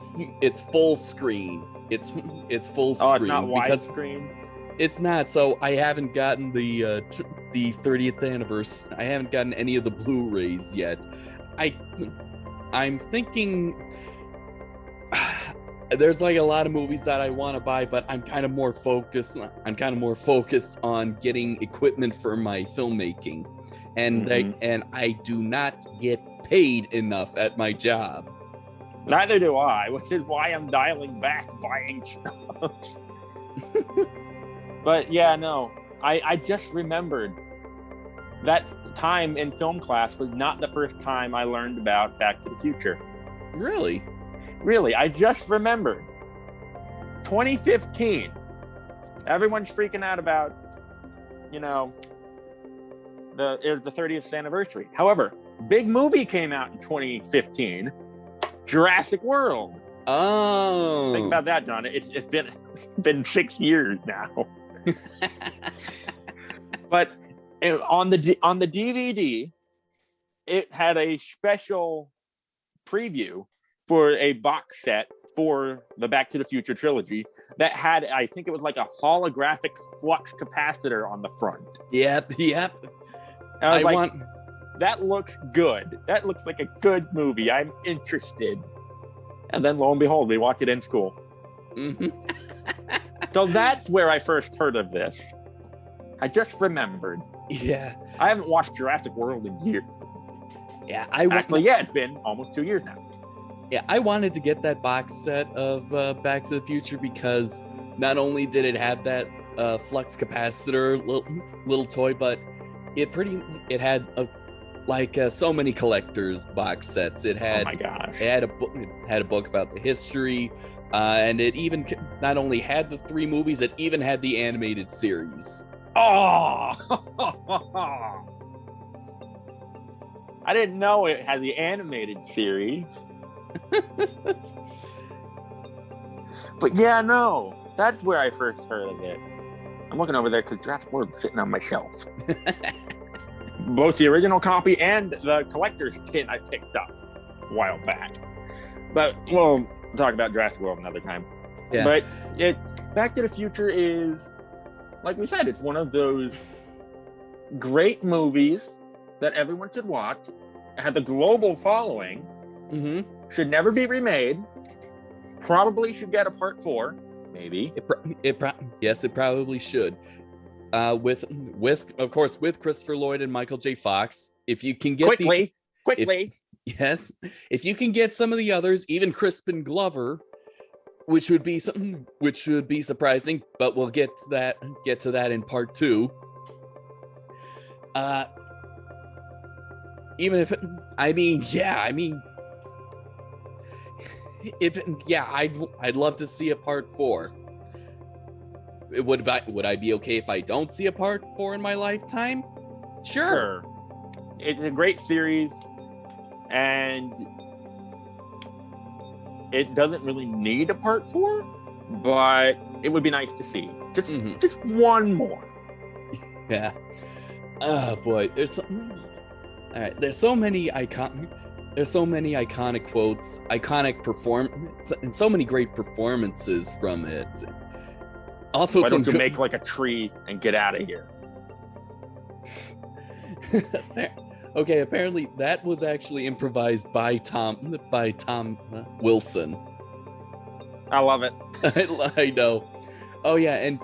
Speaker 1: full screen. It's full screen.
Speaker 2: Oh, it's not widescreen.
Speaker 1: It's not. So I haven't gotten the 30th anniversary. I haven't gotten any of the Blu-rays yet. I'm thinking there's like a lot of movies that I want to buy, but I'm kind of more focused on getting equipment for my filmmaking, and I do not get paid enough at my job.
Speaker 2: Neither do I, which is why I'm dialing back buying stuff. But yeah, no, I just remembered that time in film class was not the first time I learned about Back to the Future.
Speaker 1: Really?
Speaker 2: Really, I just remembered. 2015. Everyone's freaking out about, the 30th anniversary. However, big movie came out in 2015. Jurassic World.
Speaker 1: Oh,
Speaker 2: think about that, John. It's been 6 years now. But on the DVD, it had a special preview for a box set for the Back to the Future trilogy that had, I think it was like a holographic flux capacitor on the front.
Speaker 1: Yep.
Speaker 2: That looks good. That looks like a good movie. I'm interested. And then lo and behold, we watch it in school.
Speaker 1: Mm-hmm.
Speaker 2: So that's where I first heard of this. I just remembered.
Speaker 1: Yeah.
Speaker 2: I haven't watched Jurassic World in years.
Speaker 1: Yeah,
Speaker 2: it's been almost 2 years now.
Speaker 1: Yeah, I wanted to get that box set of Back to the Future because not only did it have that flux capacitor little toy, but it had so many collectors box sets. It had,
Speaker 2: oh my gosh.
Speaker 1: It had a book about the history, and it even not only had the 3 movies, it even had the animated series.
Speaker 2: Oh, I didn't know it had the animated series. But yeah, no, that's where I first heard of it. I'm looking over there because Jurassic World is sitting on my shelf. Both the original copy and the collector's tin I picked up a while back. But we'll talk about Jurassic World another time. Yeah. But Back to the Future is, like we said, it's one of those great movies that everyone should watch. It had the global following.
Speaker 1: Mm-hmm.
Speaker 2: Should never be remade. Probably should get a part 4, maybe.
Speaker 1: Yes, it probably should. With of course with Christopher Lloyd and Michael J. Fox. If you can get
Speaker 2: quickly.
Speaker 1: If you can get some of the others, even Crispin Glover, which would be surprising, but we'll get to that in part 2. Even if I'd love to see a part 4. Would I be okay if I don't see a part 4 in my lifetime? Sure.
Speaker 2: It's a great series, and it doesn't really need a part 4, but it would be nice to see. Just one more.
Speaker 1: Yeah. Oh boy, there's so many iconic quotes, and so many great performances from it. Also,
Speaker 2: Why
Speaker 1: some
Speaker 2: don't you make like a tree and get out of here?
Speaker 1: Okay, apparently that was actually improvised by Tom Wilson.
Speaker 2: I love it.
Speaker 1: I know. Oh yeah, and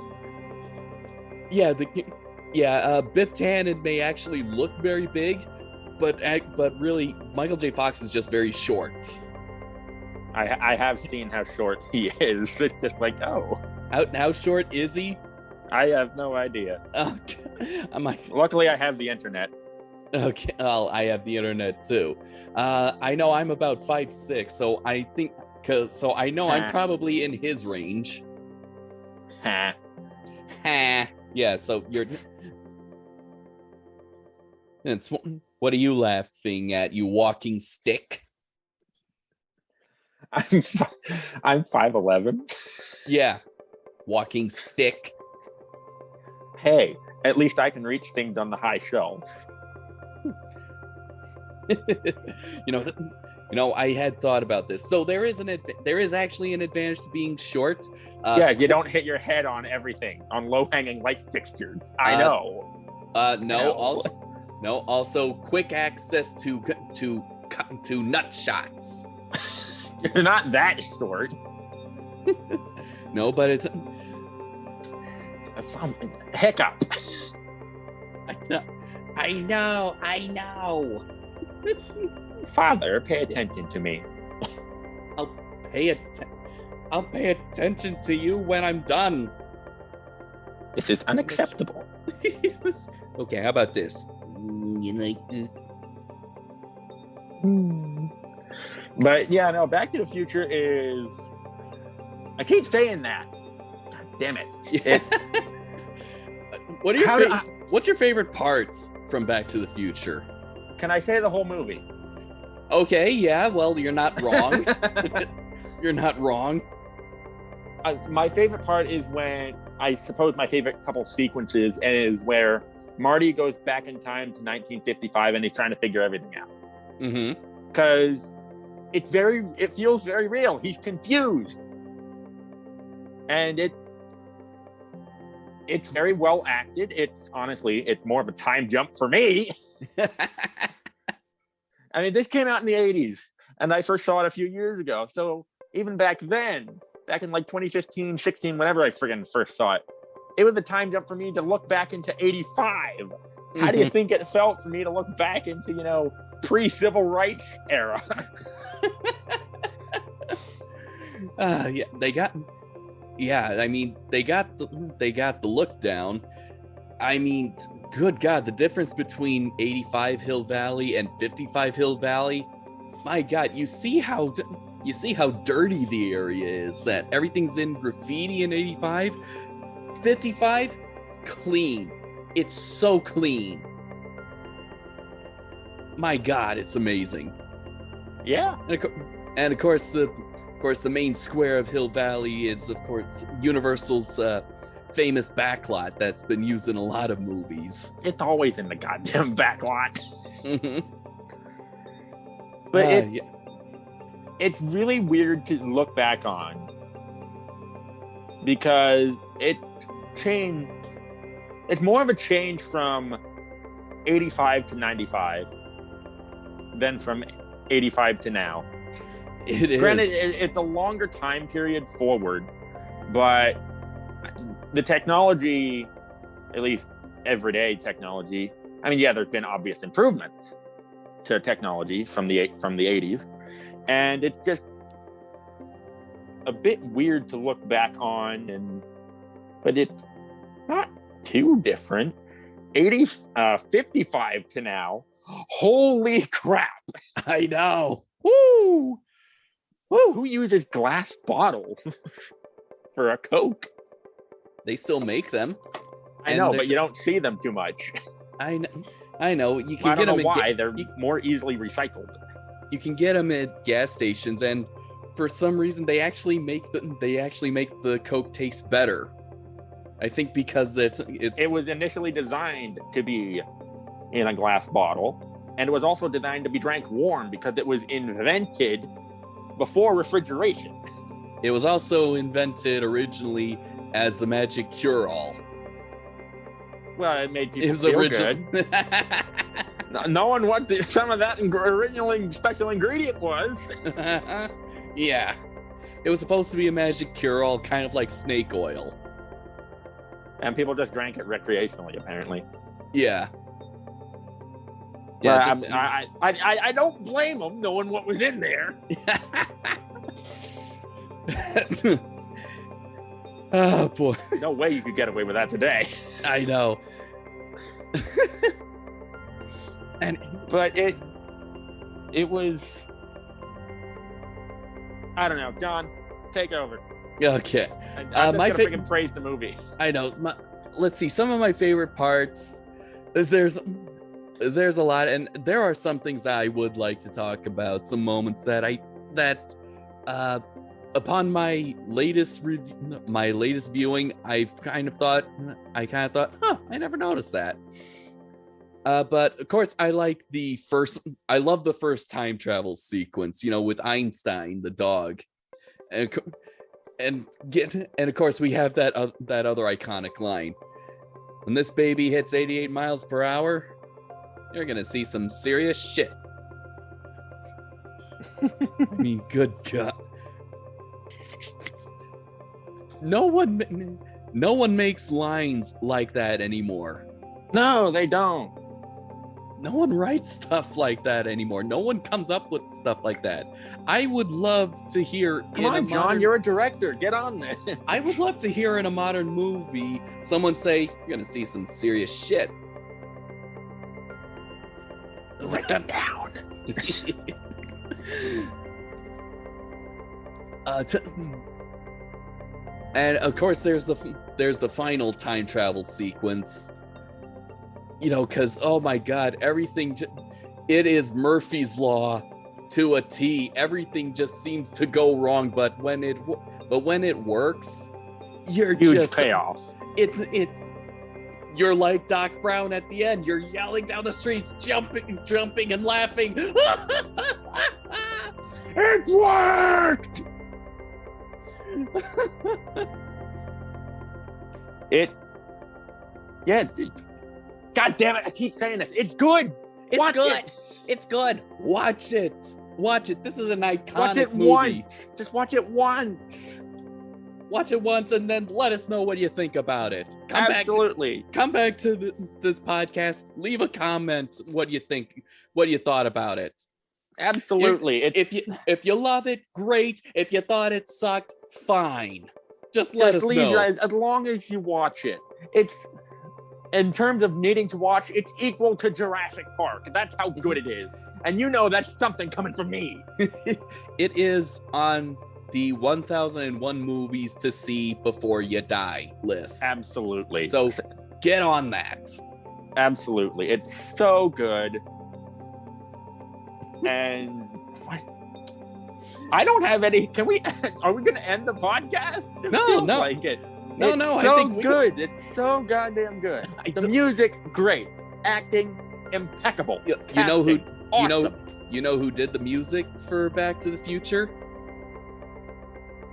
Speaker 1: Biff Tannen may actually look very big, but really Michael J. Fox is just very short.
Speaker 2: I have seen how short he is. It's just like, oh.
Speaker 1: How short is he?
Speaker 2: I have no idea.
Speaker 1: Okay.
Speaker 2: Luckily, I have the internet.
Speaker 1: Okay, well, I have the internet too. I know I'm about 5'6", so I think, I know I'm probably in his range.
Speaker 2: Ha.
Speaker 1: Yeah, so you're. What are you laughing at, you walking stick?
Speaker 2: I'm 5'11".
Speaker 1: Yeah, walking stick.
Speaker 2: Hey, at least I can reach things on the high shelves.
Speaker 1: I had thought about this. So there is actually an advantage to being short.
Speaker 2: Yeah, you don't hit your head on everything, on low-hanging light fixtures. I know.
Speaker 1: Also quick access to nut shots.
Speaker 2: You're not that short.
Speaker 1: No, but it's
Speaker 2: Hiccup.
Speaker 1: I know.
Speaker 2: Father, pay attention to me.
Speaker 1: I'll pay attention to you when I'm done.
Speaker 2: This is unacceptable.
Speaker 1: Okay, how about this? You like this?
Speaker 2: But yeah, no, Back to the Future is... I keep saying that. God damn it.
Speaker 1: What's your favorite parts from Back to the Future?
Speaker 2: Can I say the whole movie?
Speaker 1: Okay, yeah, well, you're not wrong. You're not wrong.
Speaker 2: My favorite part is when, I suppose my favorite couple sequences is where Marty goes back in time to 1955 and he's trying to figure everything out.
Speaker 1: Mm-hmm.
Speaker 2: Because it feels very real. He's confused. And it's very well acted. It's more of a time jump for me. I mean, this came out in the 80s, and I first saw it a few years ago. So even back then, back in like 2015, 16, whenever I friggin' first saw it, it was a time jump for me to look back into 85. How do you think it felt for me to look back into, pre-civil rights era?
Speaker 1: They got the look down. I mean, good God, the difference between 85 Hill Valley and 55 Hill Valley. My God, you see how dirty the area is. That everything's in graffiti in 85. 55, clean. It's so clean. My God, it's amazing.
Speaker 2: Yeah,
Speaker 1: and of course the main square of Hill Valley is, of course, Universal's famous backlot that's been used in a lot of movies.
Speaker 2: It's always in the goddamn backlot. But it's really weird to look back on because it changed. It's more of a change from 85 to 95 than from 85 to now.
Speaker 1: It is.
Speaker 2: Granted, it's a longer time period forward, but the technology, at least everyday technology, I mean, yeah, there's been obvious improvements to technology from the 80s, and it's just a bit weird to look back on, but it's not too different. 55 to now. Holy crap!
Speaker 1: I know. Woo!
Speaker 2: Woo! Who uses glass bottles for a Coke?
Speaker 1: They still make them.
Speaker 2: I know, but you don't see them too much.
Speaker 1: I know. You can
Speaker 2: I don't
Speaker 1: get them
Speaker 2: know why. They're more easily recycled.
Speaker 1: You can get them at gas stations, and for some reason, they actually make the Coke taste better. I think because it
Speaker 2: was initially designed to be in a glass bottle, and it was also designed to be drank warm because it was invented before refrigeration.
Speaker 1: It was also invented originally as the magic cure-all.
Speaker 2: Well, it made people
Speaker 1: His
Speaker 2: feel
Speaker 1: original.
Speaker 2: good. Knowing what some of that original special ingredient was.
Speaker 1: Yeah. It was supposed to be a magic cure-all, kind of like snake oil.
Speaker 2: And people just drank it recreationally, apparently.
Speaker 1: Yeah.
Speaker 2: Yeah,
Speaker 1: Well,
Speaker 2: I don't blame them knowing what was in there.
Speaker 1: Oh boy.
Speaker 2: No way you could get away with that today.
Speaker 1: I know.
Speaker 2: But it was, I don't know. John, take over.
Speaker 1: Okay.
Speaker 2: I'm just
Speaker 1: my
Speaker 2: gonna freaking praise the movie.
Speaker 1: I know. Let's see. Some of my favorite parts. There's a lot, and there are some things that I would like to talk about. Some moments that upon my latest viewing, I kind of thought, huh, I never noticed that. But of course, I love the first time travel sequence, with Einstein, the dog. And of course, we have that other iconic line. When this baby hits 88 miles per hour, you're going to see some serious shit. I mean, good God. No one makes lines like that anymore.
Speaker 2: No, they don't.
Speaker 1: No one writes stuff like that anymore. No one comes up with stuff like that. I would love to hear.
Speaker 2: Come on, John, you're a director. Get on this.
Speaker 1: I would love to hear in a modern movie someone say, "You're gonna see some serious shit."
Speaker 2: Write that down.
Speaker 1: And of course, there's the final time travel sequence. Because, oh my God, everything, it is Murphy's Law to a T. Everything just seems to go wrong, but when it works, you're
Speaker 2: huge
Speaker 1: just
Speaker 2: payoff.
Speaker 1: You're like Doc Brown at the end. You're yelling down the streets, jumping and laughing.
Speaker 2: It worked. God damn it! I keep saying this. It's good.
Speaker 1: It's good. It's good. Watch it. This is an iconic movie.
Speaker 2: Once. Just watch it once.
Speaker 1: Watch it once and then let us know what you think about it.
Speaker 2: Absolutely.
Speaker 1: Come back to this podcast. Leave a comment. What you think? What you thought about it?
Speaker 2: Absolutely.
Speaker 1: If you love it, great. If you thought it sucked, fine. Just let us know.
Speaker 2: As long as you watch it. It's, in terms of needing to watch, it's equal to Jurassic Park. That's how good it is. And that's something coming from me.
Speaker 1: It is on the 1001 movies to see before you die list.
Speaker 2: Absolutely.
Speaker 1: So get on that.
Speaker 2: Absolutely. It's so good. And I don't have any. Are we going to end the podcast?
Speaker 1: No.
Speaker 2: Like it.
Speaker 1: No.
Speaker 2: It's so good. It's so goddamn good. The music, great. Acting, impeccable.
Speaker 1: You know who?
Speaker 2: Awesome.
Speaker 1: You know who did the music for Back to the Future?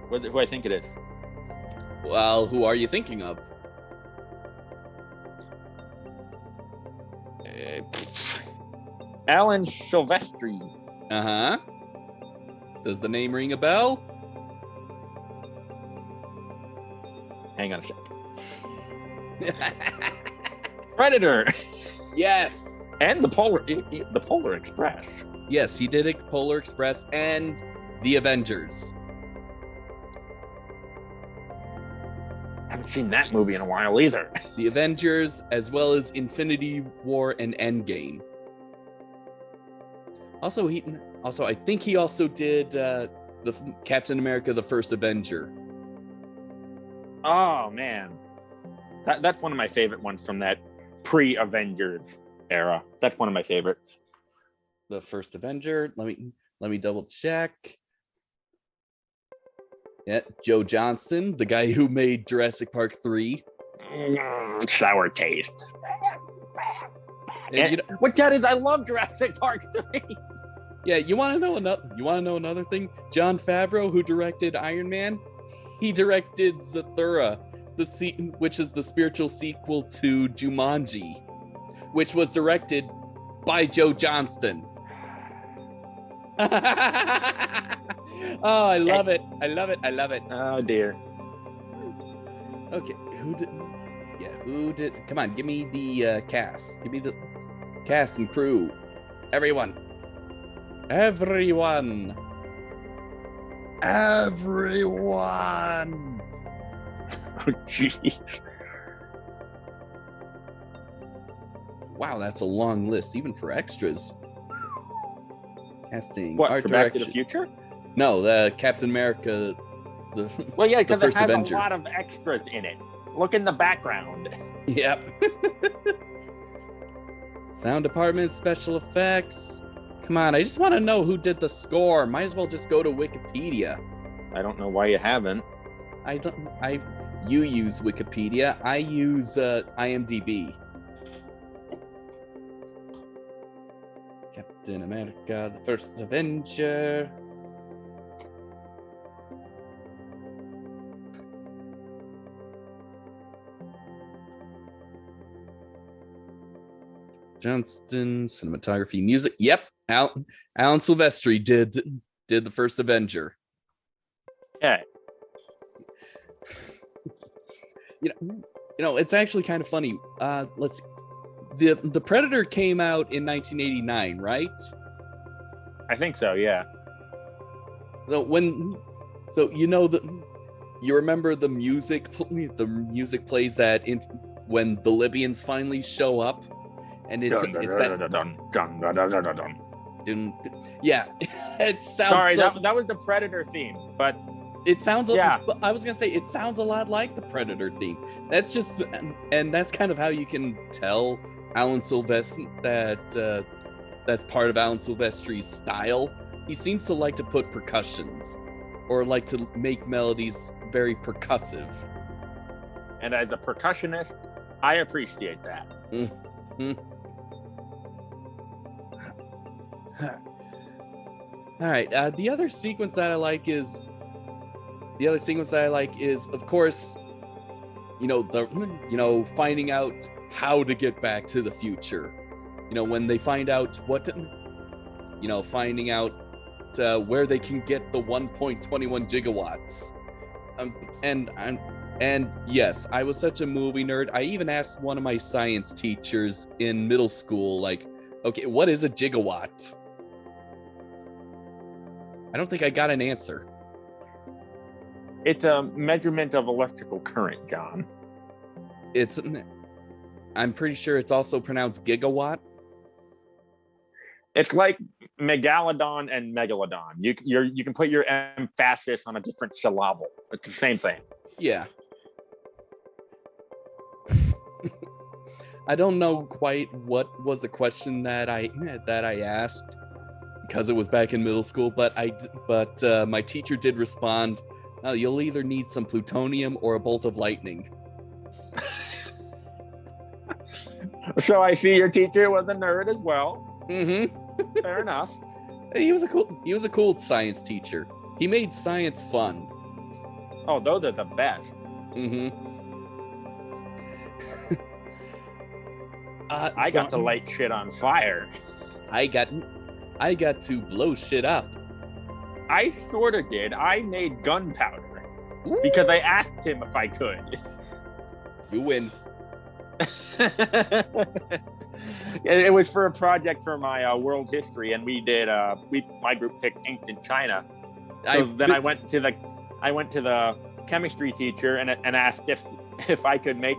Speaker 2: Was it who I think it is?
Speaker 1: Well, who are you thinking of?
Speaker 2: Alan Silvestri.
Speaker 1: Uh-huh. Does the name ring a bell?
Speaker 2: Hang on a sec. Predator.
Speaker 1: Yes.
Speaker 2: And the Polar Express.
Speaker 1: Yes, he did it. Polar Express and the Avengers.
Speaker 2: Haven't seen that movie in a while either.
Speaker 1: The Avengers, as well as Infinity War and Endgame. Also, I think he also did the Captain America: The First Avenger.
Speaker 2: Oh man, that's one of my favorite ones from that pre-Avengers era. That's one of my favorites.
Speaker 1: The First Avenger. Let me double check. Yeah, Joe Johnston, the guy who made Jurassic Park 3.
Speaker 2: Sour taste.
Speaker 1: And
Speaker 2: what that is, I love Jurassic Park 3.
Speaker 1: Yeah, you want to know another thing? Jon Favreau, who directed Iron Man, he directed Zathura, which is the spiritual sequel to Jumanji, which was directed by Joe Johnston. Oh, I love it. I love it. I love it.
Speaker 2: Oh dear.
Speaker 1: Okay, who did? Come on, give me the cast. Give me the cast and crew. Everyone. Everyone.
Speaker 2: Oh jeez.
Speaker 1: Wow, that's a long list, even for extras. Casting.
Speaker 2: What,
Speaker 1: art
Speaker 2: for
Speaker 1: direction.
Speaker 2: Back to the Future?
Speaker 1: No, the Captain America.
Speaker 2: Well, yeah, because it
Speaker 1: first
Speaker 2: has
Speaker 1: Avenger.
Speaker 2: a lot of extras in it. Look in the background.
Speaker 1: Yep. Sound department, special effects. Come on, I just want to know who did the score. Might as well just go to Wikipedia.
Speaker 2: I don't know why you haven't.
Speaker 1: You use Wikipedia. I use IMDb. Captain America, the First Avenger. Johnston, cinematography, music. Yep, Alan Silvestri did the First Avenger.
Speaker 2: Yeah.
Speaker 1: You know, it's actually kind of funny. Let's see. The Predator came out in 1989, right?
Speaker 2: I think so, yeah.
Speaker 1: So you remember the music? The music plays that when the Libyans finally show up, and it's that. Yeah, it sounds.
Speaker 2: Sorry, that was the Predator theme, but
Speaker 1: it sounds.
Speaker 2: Yeah.
Speaker 1: I was gonna say it sounds a lot like the Predator theme. That's just, and that's kind of how you can tell Alan Silvestri that's part of Alan Silvestri's style. He seems to like to put percussions, or like to make melodies very percussive.
Speaker 2: And as a percussionist, I appreciate that.
Speaker 1: Mm-hmm. All right. The other sequence that I like is, of course, finding out how to get back to the future. When they find out finding out where they can get the 1.21 gigawatts. And yes, I was such a movie nerd. I even asked one of my science teachers in middle school, like, okay, what is a gigawatt? I don't think I got an answer.
Speaker 2: It's a measurement of electrical current, John.
Speaker 1: I'm pretty sure it's also pronounced gigawatt.
Speaker 2: It's like megalodon and megalodon. You can put your emphasis on a different syllable. It's the same thing.
Speaker 1: Yeah. I don't know quite what was the question that I asked, because it was back in middle school, but my teacher did respond, you'll either need some plutonium or a bolt of lightning.
Speaker 2: So I see your teacher was a nerd as well.
Speaker 1: Mm-hmm.
Speaker 2: Fair enough.
Speaker 1: He was a cool science teacher. He made science fun.
Speaker 2: Oh, those are the best.
Speaker 1: Mm-hmm.
Speaker 2: I got to light shit on fire.
Speaker 1: I got to blow shit up.
Speaker 2: I sort of did. I made gunpowder because I asked him if I could.
Speaker 1: You win.
Speaker 2: It was for a project for my world history, and we did. My group picked ancient China. So then I went to the chemistry teacher and asked if I could make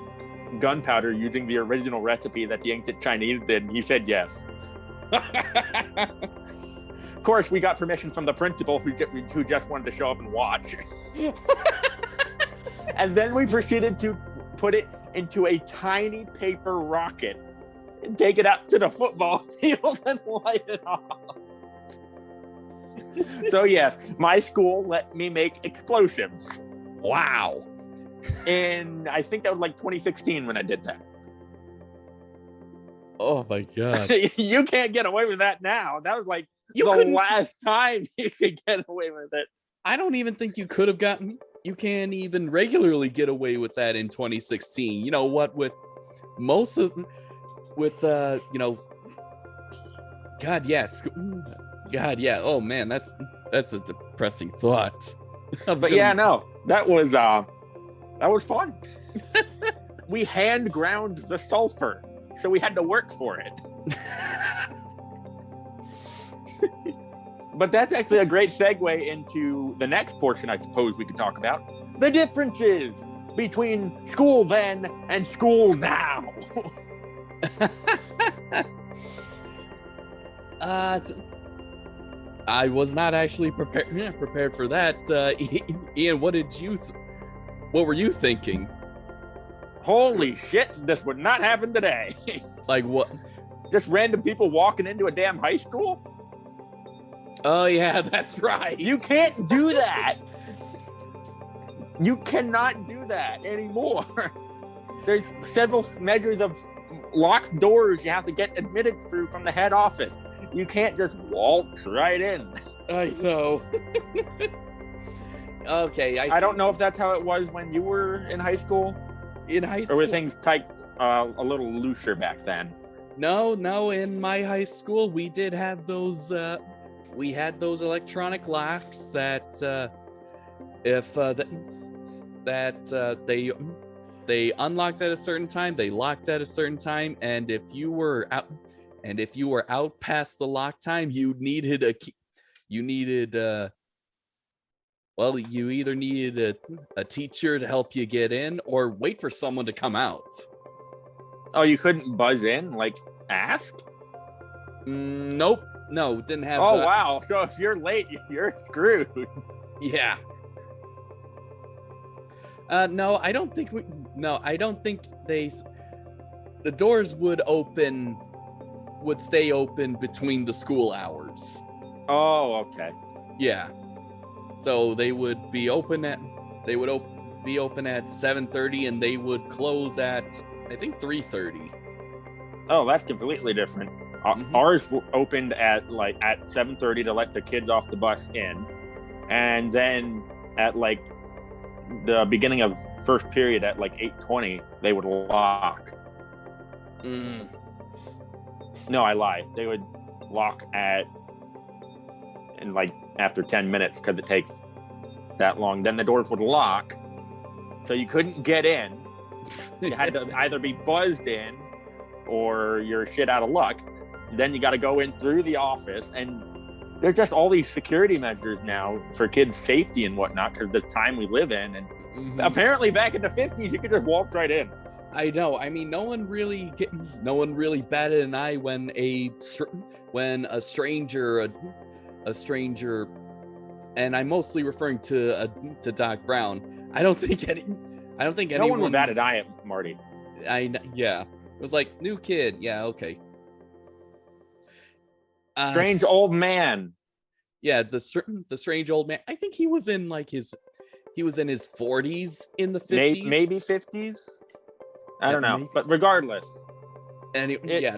Speaker 2: gunpowder using the original recipe that the ancient Chinese did, and he said yes. Of course, we got permission from the principal who just wanted to show up and watch. And then we proceeded to put it into a tiny paper rocket and take it out to the football field and light it off. So yes, my school let me make explosives.
Speaker 1: Wow.
Speaker 2: And I think that was like 2016 when I did that.
Speaker 1: Oh my god.
Speaker 2: You can't get away with that now. That was like the last time you could get away with it.
Speaker 1: I don't even think you could have gotten you can't even regularly get away with that in 2016. You know what? With God, yes. God, yeah. Oh man, that's a depressing thought.
Speaker 2: But yeah, no, that was fun. We hand ground the sulfur, so we had to work for it. But that's actually a great segue into the next portion, I suppose we could talk about. The differences between school then and school now.
Speaker 1: I was not actually prepared for that. Ian, what were you thinking?
Speaker 2: Holy shit, this would not happen today.
Speaker 1: Like what?
Speaker 2: Just random people walking into a damn high school?
Speaker 1: Oh yeah, that's right.
Speaker 2: You can't do that. You cannot do that anymore. There's several measures of locked doors you have to get admitted through from the head office. You can't just waltz right in.
Speaker 1: I know. Okay,
Speaker 2: I don't know if that's how it was when you were in high school.
Speaker 1: In high school,
Speaker 2: or were things tight, a little looser back then?
Speaker 1: No. In my high school, we did have those. We had those electronic locks that, they unlocked at a certain time, they locked at a certain time, and if you were out past the lock time, you needed a key. You either needed a teacher to help you get in or wait for someone to come out.
Speaker 2: Oh, you couldn't buzz in, like ask?
Speaker 1: Nope. No, didn't have.
Speaker 2: Oh, wow. So if you're late, you're screwed.
Speaker 1: Yeah. No, I don't think the doors would stay open between the school hours.
Speaker 2: Oh, okay.
Speaker 1: Yeah. So they would be open at 7:30 and they would close at I think 3:30.
Speaker 2: Oh, that's completely different.
Speaker 1: Mm-hmm.
Speaker 2: Ours opened at 7:30 to let the kids off the bus in, and then at the beginning of first period at 8:20 they would lock. No, I lie. They would lock after 10 minutes because it takes that long. Then the doors would lock, so you couldn't get in. You had to either be buzzed in or you're shit out of luck. Then you got to go in through the office, and there's just all these security measures now for kids' safety and whatnot because the time we live in. And apparently back in the 50s, you could just walk right in.
Speaker 1: I know. I mean, no one really batted an eye when a stranger, and I'm mostly referring to Doc Brown. I don't think anyone.
Speaker 2: No one would bat an eye at Marty.
Speaker 1: Yeah. It was like new kid. Yeah. Okay.
Speaker 2: Strange old man.
Speaker 1: Yeah, the strange old man. I think he was in his 40s in the 50s.
Speaker 2: Maybe 50s. I don't know, but regardless.
Speaker 1: And yeah,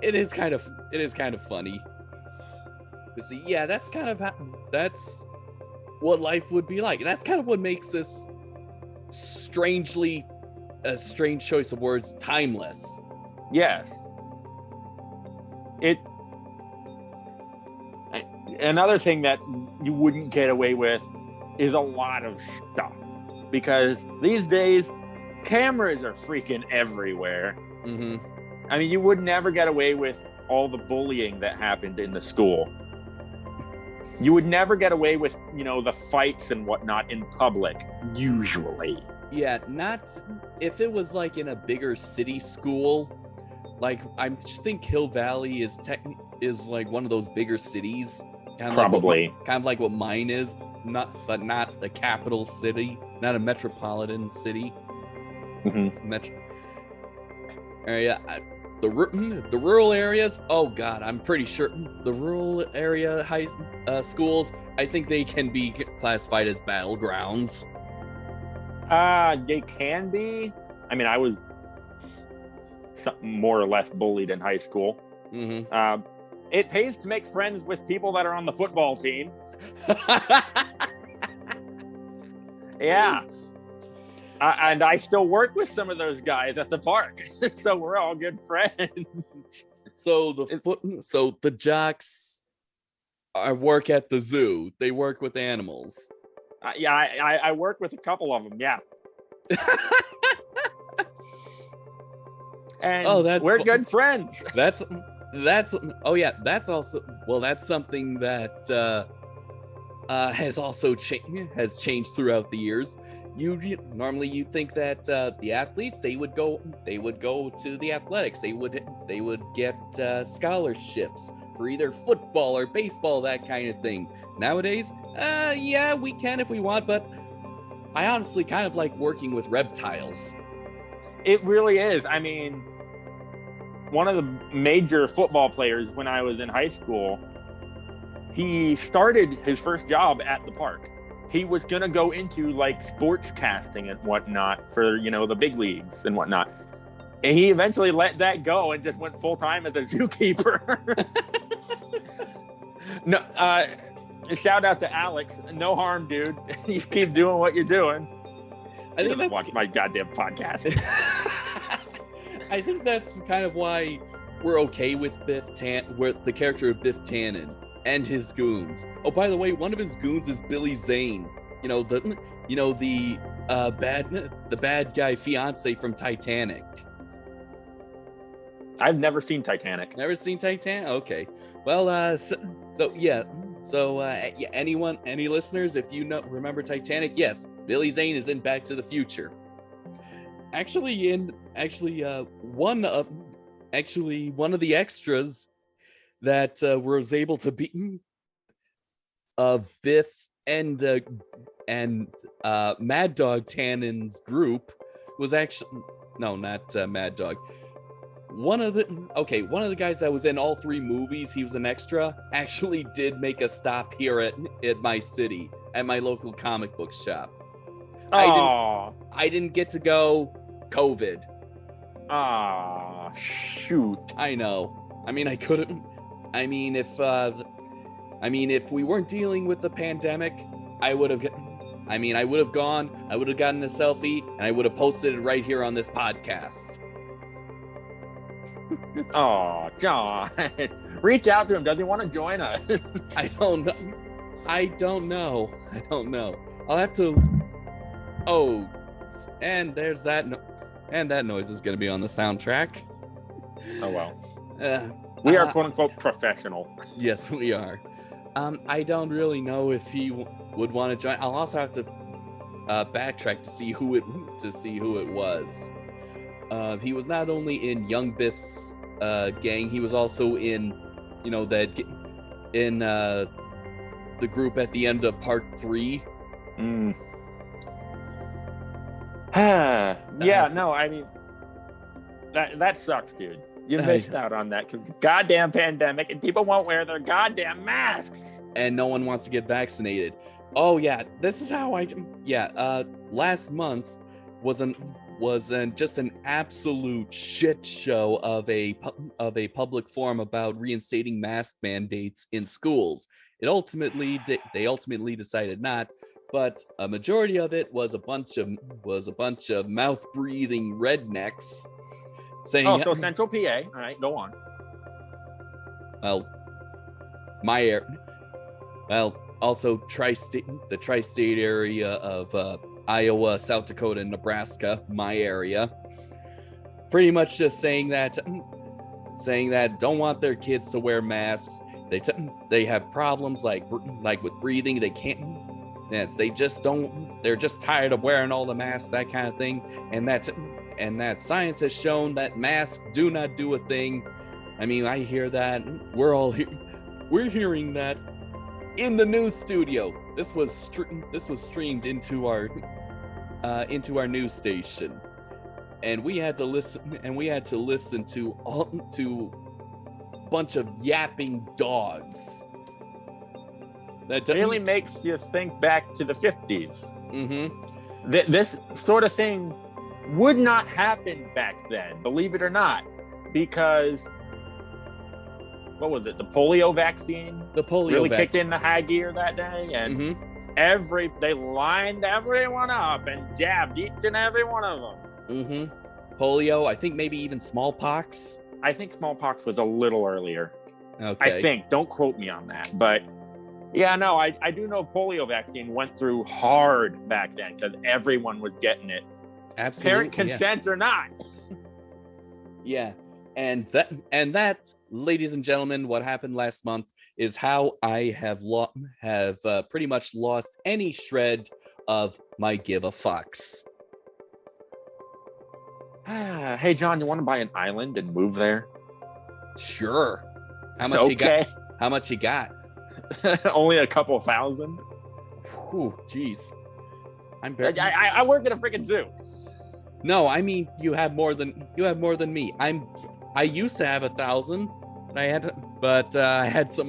Speaker 1: it is kind of funny to see. Yeah, that's what life would be like. That's kind of what makes this a strange choice of words, timeless.
Speaker 2: Yes. Another thing that you wouldn't get away with is a lot of stuff, because these days cameras are freaking everywhere.
Speaker 1: Mm-hmm.
Speaker 2: I mean, you would never get away with all the bullying that happened in the school. You would never get away with, the fights and whatnot in public, usually.
Speaker 1: Yeah, not if it was in a bigger city school. I think Hill Valley is one of those bigger cities.
Speaker 2: Probably.
Speaker 1: Kind of like what mine is, not a capital city, not a metropolitan city.
Speaker 2: Mm-hmm.
Speaker 1: Area. The rural areas, oh god, I'm pretty sure the rural area high schools, I think they can be classified as battlegrounds.
Speaker 2: They can be. I mean, I was more or less bullied in high school.
Speaker 1: Mm-hmm.
Speaker 2: It pays to make friends with people that are on the football team. Yeah. And I still work with some of those guys at the park, so we're all good friends.
Speaker 1: So the jocks work at the zoo. They work with animals.
Speaker 2: I work with a couple of them. Yeah. And we're good friends.
Speaker 1: That's oh yeah, that's something that has also changed throughout the years. Normally you think that the athletes they would go to the athletics. They would get scholarships for either football or baseball, that kind of thing. Nowadays, yeah, we can if we want, but I honestly kind of like working with reptiles.
Speaker 2: It really is. I mean, one of the major football players when I was in high school, he started his first job at the park. He was going to go into like sports casting and whatnot for, the big leagues and whatnot. And he eventually let that go and just went full time as a zookeeper. No, shout out to Alex. No harm, dude. You keep doing what you're doing.
Speaker 1: I think that's
Speaker 2: watch my goddamn podcast.
Speaker 1: I think that's kind of why we're okay with the character of Biff Tannen and his goons. Oh, by the way, one of his goons is Billy Zane. The bad guy fiance from Titanic.
Speaker 2: I've never seen Titanic.
Speaker 1: Never seen Titanic? Okay. Well, any listeners, if you remember Titanic, yes, Billy Zane is in Back to the Future. One of the extras that was able to be of Biff and Mad Dog Tannen's group was not Mad Dog. One of the guys that was in all three movies, he was an extra, actually did make a stop here at my city, at my local comic book shop. I didn't get to go. COVID.
Speaker 2: Shoot.
Speaker 1: I know. I mean, I couldn't. I mean, if we weren't dealing with the pandemic, I would have gone. I would have gotten a selfie, and I would have posted it right here on this podcast.
Speaker 2: Oh, John. Reach out to him. Does he want to join us?
Speaker 1: I don't know. I'll have to. Oh, and there's that. And that noise is going to be on the soundtrack.
Speaker 2: Oh, well. We are quote unquote professional.
Speaker 1: Yes, we are. I don't really know if he would want to join. I'll also have to backtrack to see who it was. He was not only in Young Biff's gang, he was also in, the group at the end of Part 3.
Speaker 2: That sucks, dude. You missed out on that because goddamn pandemic and people won't wear their goddamn masks.
Speaker 1: And no one wants to get vaccinated. Oh yeah, this is how last month was just an absolute shit show of a public forum about reinstating mask mandates in schools. They ultimately decided not, but a majority of it was a bunch of mouth breathing rednecks saying.
Speaker 2: Oh, so Central PA. All right, go on.
Speaker 1: Well, also the tri-state area of Iowa, South Dakota, and Nebraska, my area. Pretty much just saying that don't want their kids to wear masks. They have problems like with breathing. They can't. Yes, they just don't. They're just tired of wearing all the masks, that kind of thing. And that science has shown that masks do not do a thing. I mean, I hear that. We're hearing that in the news studio. This was streamed into our news station, and we had to listen to a bunch of yapping dogs. That
Speaker 2: really makes you think back to the 50s.
Speaker 1: Mm-hmm.
Speaker 2: This sort of thing would not happen back then, believe it or not, because what was it? The polio vaccine.
Speaker 1: The polio
Speaker 2: really
Speaker 1: vaccine
Speaker 2: kicked in the high gear that day, and They lined everyone up and jabbed each and every one of them.
Speaker 1: Mm-hmm. Polio, I think maybe even smallpox.
Speaker 2: I think smallpox was a little earlier.
Speaker 1: Okay.
Speaker 2: I think. Don't quote me on that. But yeah, no, I do know polio vaccine went through hard back then because everyone was getting it.
Speaker 1: Absolutely.
Speaker 2: Parent consent or not.
Speaker 1: Yeah. And that, ladies and gentlemen, what happened last month is how I have pretty much lost any shred of my give a fucks.
Speaker 2: Hey, John, you want to buy an island and move there?
Speaker 1: Sure. How much you got? How much you got?
Speaker 2: Only a couple thousand.
Speaker 1: Whew, jeez.
Speaker 2: I work at a freaking zoo.
Speaker 1: No, I mean you have more than me. I used to have 1,000. But I had some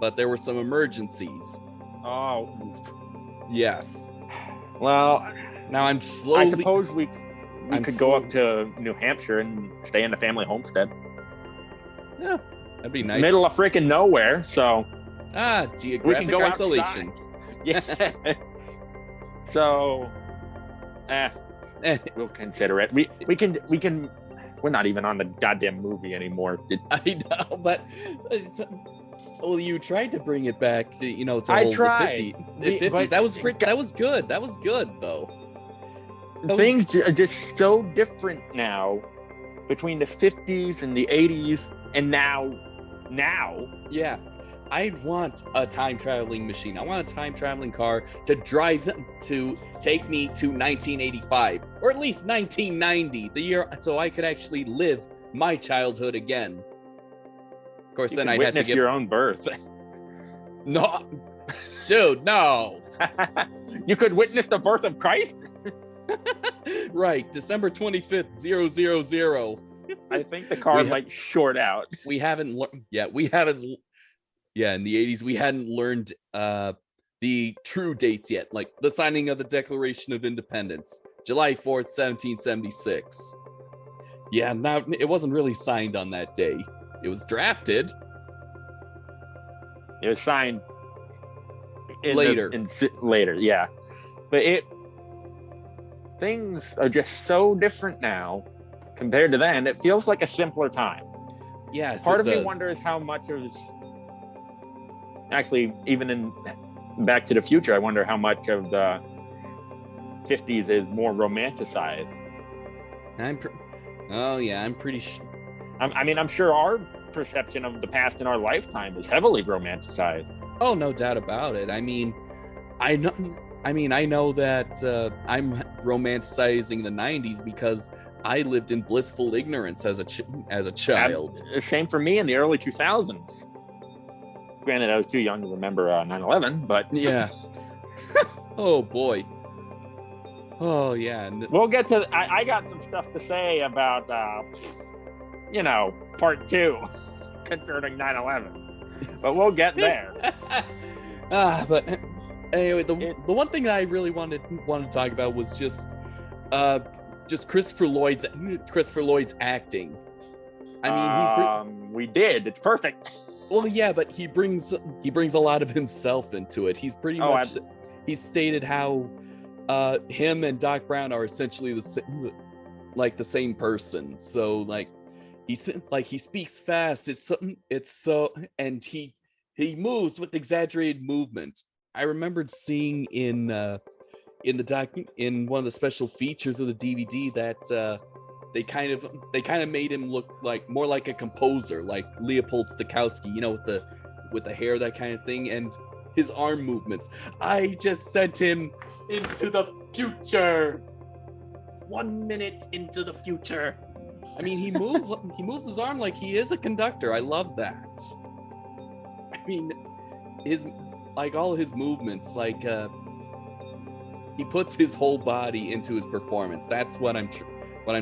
Speaker 1: but there were some emergencies.
Speaker 2: Oh,
Speaker 1: yes.
Speaker 2: Well,
Speaker 1: now I'm slowly.
Speaker 2: I suppose we could go up to New Hampshire and stay in the family homestead.
Speaker 1: Yeah, that'd be nice.
Speaker 2: Middle of freaking nowhere, so
Speaker 1: geographic
Speaker 2: we can go
Speaker 1: isolation.
Speaker 2: Yeah. So, we'll consider it. We can. We're not even on the goddamn movie anymore.
Speaker 1: I know, but you tried to bring it back to to
Speaker 2: I
Speaker 1: the
Speaker 2: tried.
Speaker 1: 50s. That was good. That was good though.
Speaker 2: Things are just so different now between the 50s and the 80s and now.
Speaker 1: Yeah. I want a time traveling machine. I want a time traveling car to drive to take me to 1985 or at least 1990, the year, so I could actually live my childhood again. Of course, then I'd have to get
Speaker 2: your own birth.
Speaker 1: No, dude, no.
Speaker 2: You could witness the birth of Christ.
Speaker 1: Right, December 25th, 000.
Speaker 2: I think the car might short out.
Speaker 1: We haven't learned yet. Yeah, in the 80s, we hadn't learned the true dates yet, like the signing of the Declaration of Independence, July 4th, 1776. Yeah, now it wasn't really signed on that day. It was drafted.
Speaker 2: It was signed
Speaker 1: later.
Speaker 2: Later, yeah. But things are just so different now compared to then. It feels like a simpler time.
Speaker 1: Yes,
Speaker 2: Part of me wonders how much of actually, even in Back to the Future, I wonder how much of the 50s is more romanticized.
Speaker 1: I'm pretty sure.
Speaker 2: I'm sure our perception of the past in our lifetime is heavily romanticized.
Speaker 1: Oh, no doubt about it. I know that I'm romanticizing the 90s because I lived in blissful ignorance as a child.
Speaker 2: Same for me in the early 2000s. Granted, I was too young to remember 9/11, but
Speaker 1: yeah. Oh boy. Oh yeah.
Speaker 2: We'll get to. I got some stuff to say about, part 2 concerning 9/11, but we'll get there.
Speaker 1: But anyway, the one thing that I really wanted to talk about was just Christopher Lloyd's acting. I mean,
Speaker 2: we did. It's perfect.
Speaker 1: Well, yeah, but he brings a lot of himself into it. He's pretty much he's stated how him and Doc Brown are essentially the same person. So like he speaks fast. And he moves with exaggerated movement. I remembered seeing in one of the special features of the DVD that they kind of made him look more like a composer, like Leopold Stokowski, with the hair, that kind of thing, and his arm movements. I just sent him into the future. 1 minute into the future. I mean, he moves his arm like he is a conductor. I love that. I mean, all his movements, he puts his whole body into his performance. That's what I'm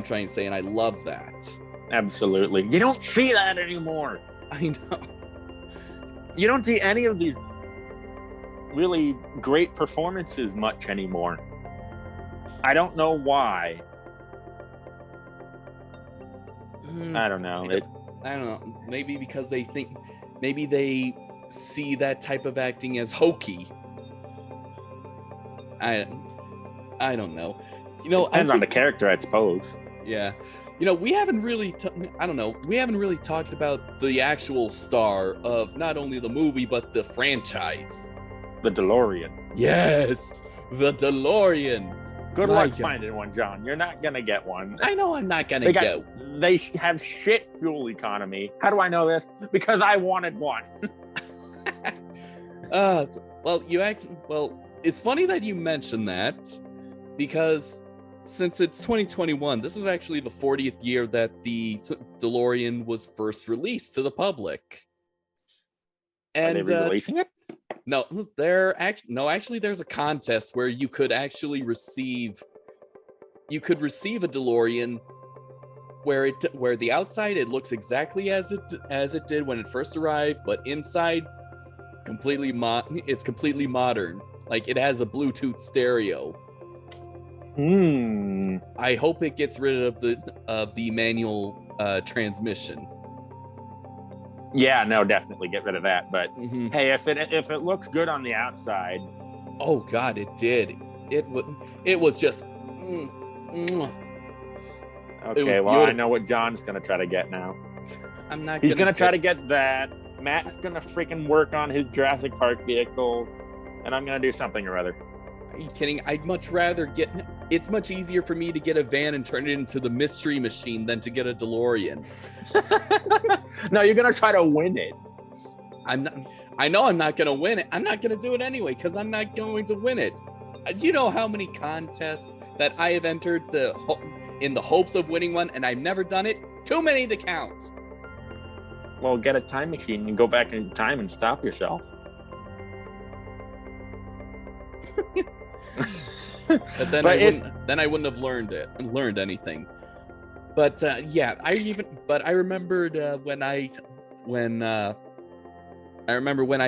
Speaker 1: trying to say, and I love that.
Speaker 2: Absolutely. You don't see that anymore.
Speaker 1: I know.
Speaker 2: You don't see any of these really great performances much anymore. I don't know why. I don't know.
Speaker 1: I don't know. Maybe because they see that type of acting as hokey. I don't know.
Speaker 2: Depends on the character, I suppose.
Speaker 1: Yeah. We haven't really, we haven't really talked about the actual star of not only the movie, but the franchise.
Speaker 2: The DeLorean.
Speaker 1: Yes, the DeLorean.
Speaker 2: Good luck finding one, John. You're not going to get one.
Speaker 1: I know I'm not going to get
Speaker 2: one. They have shit fuel economy. How do I know this? Because I wanted one.
Speaker 1: It's funny that you mentioned that, because since it's 2021, this is actually the 40th year that the DeLorean was first released to the public. And
Speaker 2: are they re-releasing it?
Speaker 1: No, actually, there's a contest where you could actually receive a DeLorean where the outside it looks exactly as it did when it first arrived, but inside it's completely modern. Like, it has a Bluetooth stereo. I hope it gets rid of the manual transmission.
Speaker 2: Yeah, no, definitely get rid of that. But hey, if it looks good on the outside,
Speaker 1: oh God, it did. It was just.
Speaker 2: Okay, well, I know what John's gonna try to get now. He's gonna try to get that. Matt's gonna freaking work on his Jurassic Park vehicle, and I'm gonna do something or other.
Speaker 1: Are you kidding? I'd much rather it's much easier for me to get a van and turn it into the Mystery Machine than to get a DeLorean.
Speaker 2: No, you're going to try to win it.
Speaker 1: I know I'm not going to win it. I'm not going to do it anyway, because I'm not going to win it. Do you know how many contests that I have entered in the hopes of winning one, and I've never done it? Too many to count.
Speaker 2: Well, get a time machine and go back in time and stop yourself.
Speaker 1: But then I wouldn't have learned anything. But I remembered when I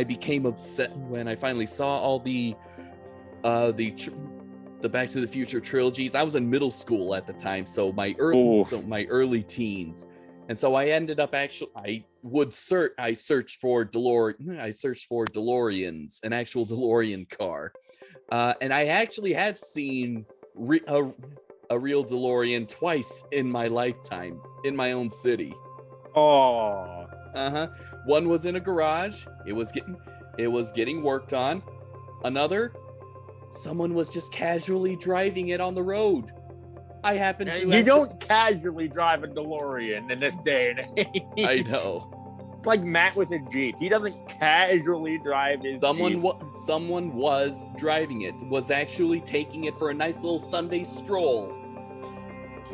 Speaker 1: became upset when I finally saw all the Back to the Future trilogies. I was in middle school at the time, so my early teens, and so I ended up I searched for DeLoreans, an actual DeLorean car. And I actually have seen a real DeLorean twice in my lifetime in my own city.
Speaker 2: Oh.
Speaker 1: One was in a garage. It was getting worked on. Another, someone was just casually driving it on the road. I happen to.
Speaker 2: You don't casually drive a DeLorean in this day and age.
Speaker 1: I know.
Speaker 2: Like Matt with a Jeep. He doesn't casually drive his Jeep.
Speaker 1: Someone was driving it, was actually taking it for a nice little Sunday stroll.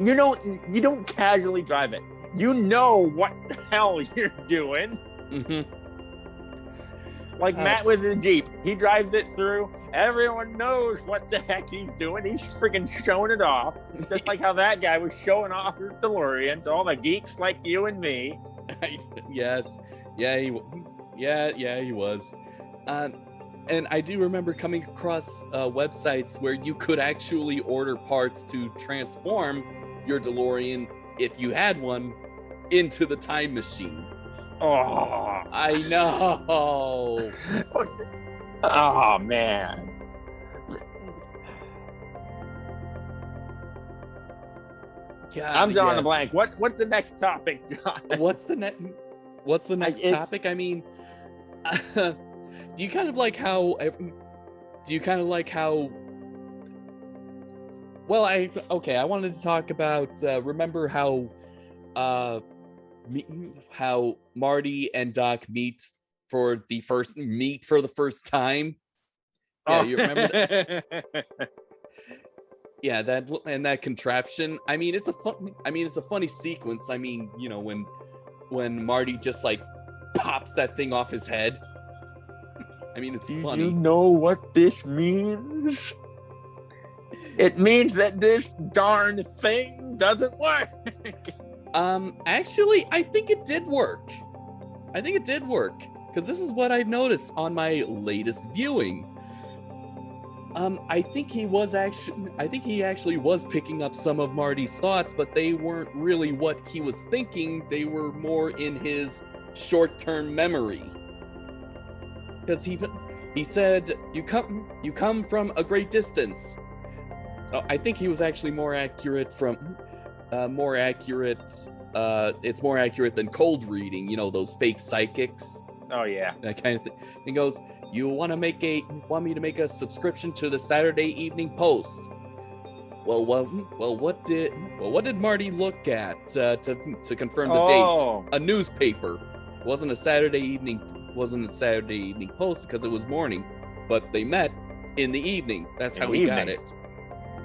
Speaker 2: You don't casually drive it. You know what the hell you're doing. Like Matt with a Jeep. He drives it through. Everyone knows what the heck he's doing. He's freaking showing it off. Just like how that guy was showing off his DeLorean to all the geeks like you and me.
Speaker 1: Yes. Yeah, he was. And I do remember coming across websites where you could actually order parts to transform your DeLorean, if you had one, into the time machine.
Speaker 2: Oh,
Speaker 1: I know.
Speaker 2: Oh, man. God, I'm drawing a blank. What's the next topic, John?
Speaker 1: What's the next topic? I mean, do you kind of like how? Well, I wanted to talk about. Remember how Marty and Doc meet for the first time? Yeah, you remember that? Yeah, that contraption. I mean, it's a funny sequence. I mean, you know, when Marty just like pops that thing off his head. I mean, it's funny.
Speaker 2: Do you know what this means? It means that this darn thing doesn't work.
Speaker 1: Actually, I think it did work. Because this is what I've noticed on my latest viewing. I think he actually was picking up some of Marty's thoughts, but they weren't really what he was thinking. They were more in his short-term memory. Because He said, "You come from a great distance." Oh, I think he was actually more accurate. It's more accurate than cold reading. You know, those fake psychics.
Speaker 2: Oh yeah.
Speaker 1: That kind of thing. He goes, "You want me to make a subscription to the Saturday Evening Post?" Well, what did Marty look at to confirm the date? A newspaper. Wasn't a Saturday Evening Post because it was morning, but they met in the evening. That's how he got it.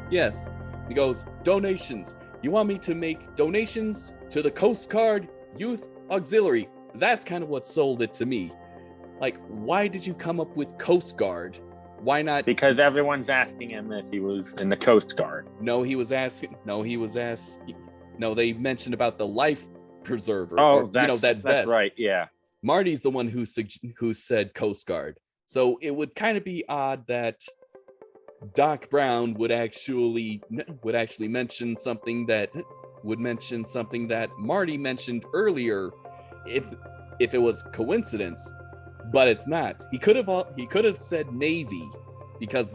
Speaker 1: Yes. He goes, "Donations. You want me to make donations to the Coast Guard Youth Auxiliary?" That's kind of what sold it to me. Like, why did you come up with Coast Guard? Why not?
Speaker 2: Because everyone's asking him if he was in the Coast Guard.
Speaker 1: No, they mentioned about the life preserver.
Speaker 2: Oh,
Speaker 1: that vest.
Speaker 2: That's right. Yeah.
Speaker 1: Marty's the one who said Coast Guard. So it would kind of be odd that Doc Brown would actually mention something that Marty mentioned earlier, if it was coincidence. But it's not. He could have said Navy because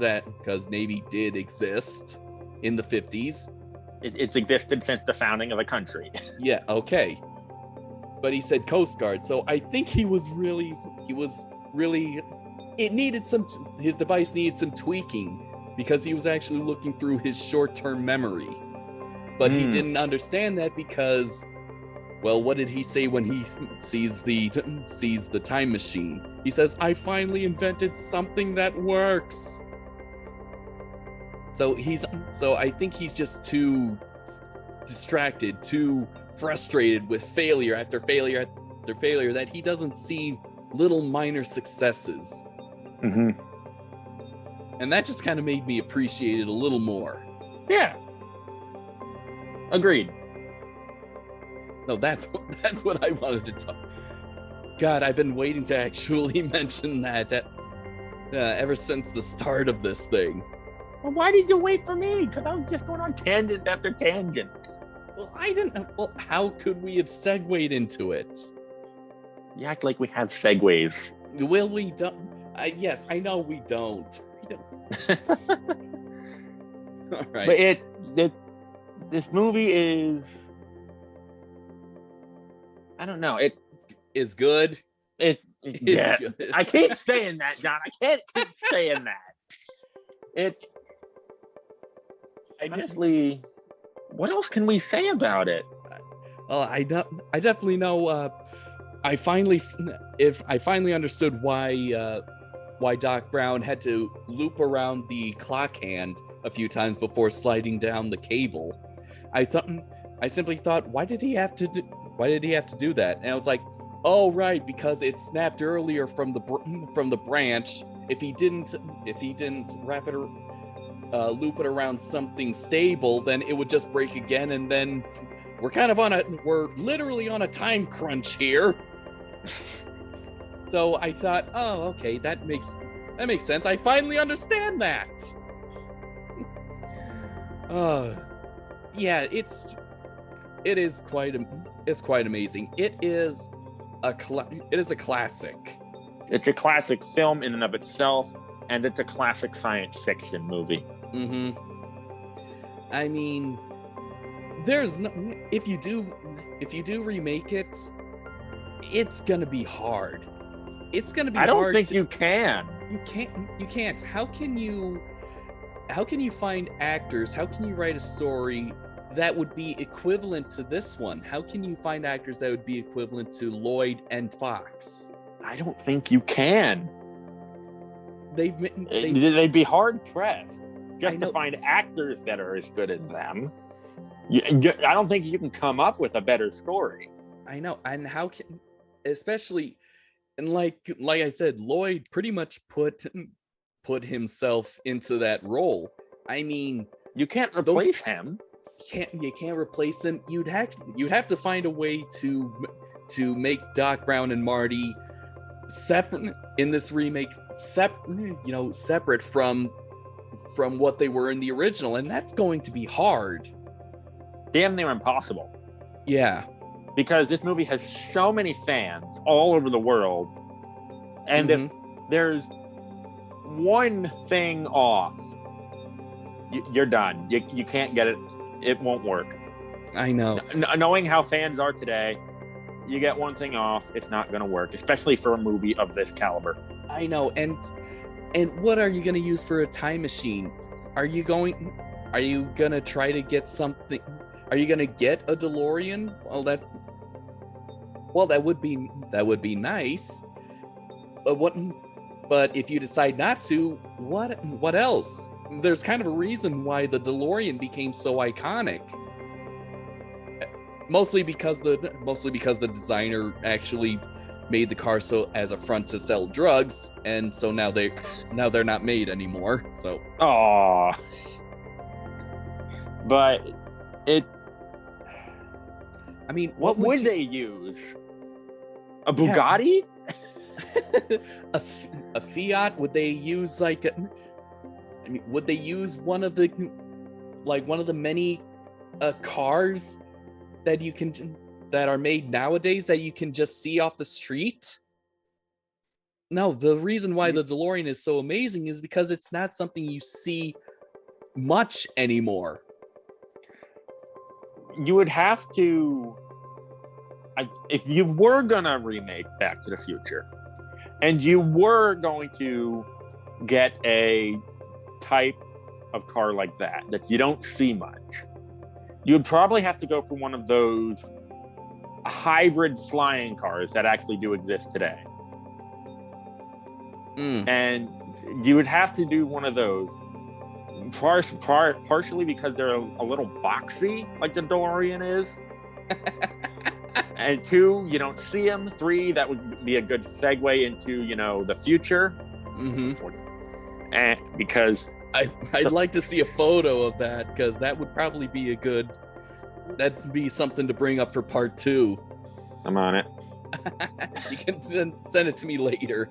Speaker 1: Navy did exist in the 50s.
Speaker 2: It's existed since the founding of the country.
Speaker 1: Yeah, okay. But he said Coast Guard. So I think his device needed some tweaking because he was actually looking through his short-term memory. But he didn't understand that because, well, what did he say when he sees the time machine? He says, "I finally invented something that works." So I think he's just too distracted, too frustrated with failure after failure after failure that he doesn't see little minor successes.
Speaker 2: Mm-hmm.
Speaker 1: And that just kind of made me appreciate it a little more.
Speaker 2: Yeah. Agreed.
Speaker 1: No, that's what I wanted to talk. God, I've been waiting to actually mention that ever since the start of this thing.
Speaker 2: Well, why did you wait for me? Because I was just going on tangent after tangent.
Speaker 1: Well, I didn't. Well, how could we have segued into it?
Speaker 2: You act like we have segues.
Speaker 1: Will we? Don't. Yes, I know we don't. All right.
Speaker 2: But this movie is. I don't know. It
Speaker 1: is good.
Speaker 2: It's good. I keep saying that, John. I can't keep saying that. Honestly, what else can we say about it?
Speaker 1: Well, I definitely know. I finally understood why Doc Brown had to loop around the clock hand a few times before sliding down the cable. I simply thought, why did he have to do that? And I was like, oh right, because it snapped earlier from the branch. If he didn't wrap it loop it around something stable, then it would just break again, and then we're literally on a time crunch here. So I thought, oh, okay, that makes sense. I finally understand that. Yeah, it's quite amazing. It is a classic.
Speaker 2: It's a classic film in and of itself, and it's a classic science fiction movie.
Speaker 1: Mm-hmm. I mean, if you do remake it, it's gonna be hard. It's gonna be hard.
Speaker 2: I don't think you can.
Speaker 1: You can't. How can you find actors? How can you write a story that would be equivalent to this one? How can you find actors that would be equivalent to Lloyd and Fox?
Speaker 2: I don't think you can. They'd be hard pressed just to find actors that are as good as them. I don't think you can come up with a better story.
Speaker 1: I know, and how can, especially, and like I said, Lloyd pretty much put himself into that role. I mean,
Speaker 2: you can't replace him.
Speaker 1: You can't replace him. You'd have to find a way to make Doc Brown and Marty separate in this remake, separate from what they were in the original, and that's going to be hard.
Speaker 2: Damn near impossible.
Speaker 1: Yeah.
Speaker 2: Because this movie has so many fans all over the world, and if there's one thing off, you're done. You can't get it. It won't work.
Speaker 1: I know.
Speaker 2: Knowing how fans are today, you get one thing off, it's not going to work, especially for a movie of this caliber.
Speaker 1: I know. And what are you going to use for a time machine? Are you going to try to get something? Are you going to get a DeLorean? That would be nice. But if you decide not to, what else? There's kind of a reason why the DeLorean became so iconic. Mostly because the designer actually made the car so as a front to sell drugs, and so now they're not made anymore. So
Speaker 2: but it.
Speaker 1: I mean,
Speaker 2: what would they use? A Bugatti?
Speaker 1: a Fiat? Would they use would they use one of the many cars that are made nowadays that you can just see off the street? No, the reason why the DeLorean is so amazing is because it's not something you see much anymore.
Speaker 2: You would have to, if you were gonna remake Back to the Future, and you were going to get a type of car like that you don't see much, you would probably have to go for one of those hybrid flying cars that actually do exist today. And you would have to do one of those, partially because they're a little boxy, like the DeLorean is. And 2, you don't see them. 3, that would be a good segue into, the future. And because
Speaker 1: I'd like to see a photo of that, because that would probably be that'd be something to bring up for part 2.
Speaker 2: I'm on it.
Speaker 1: You can send it to me later.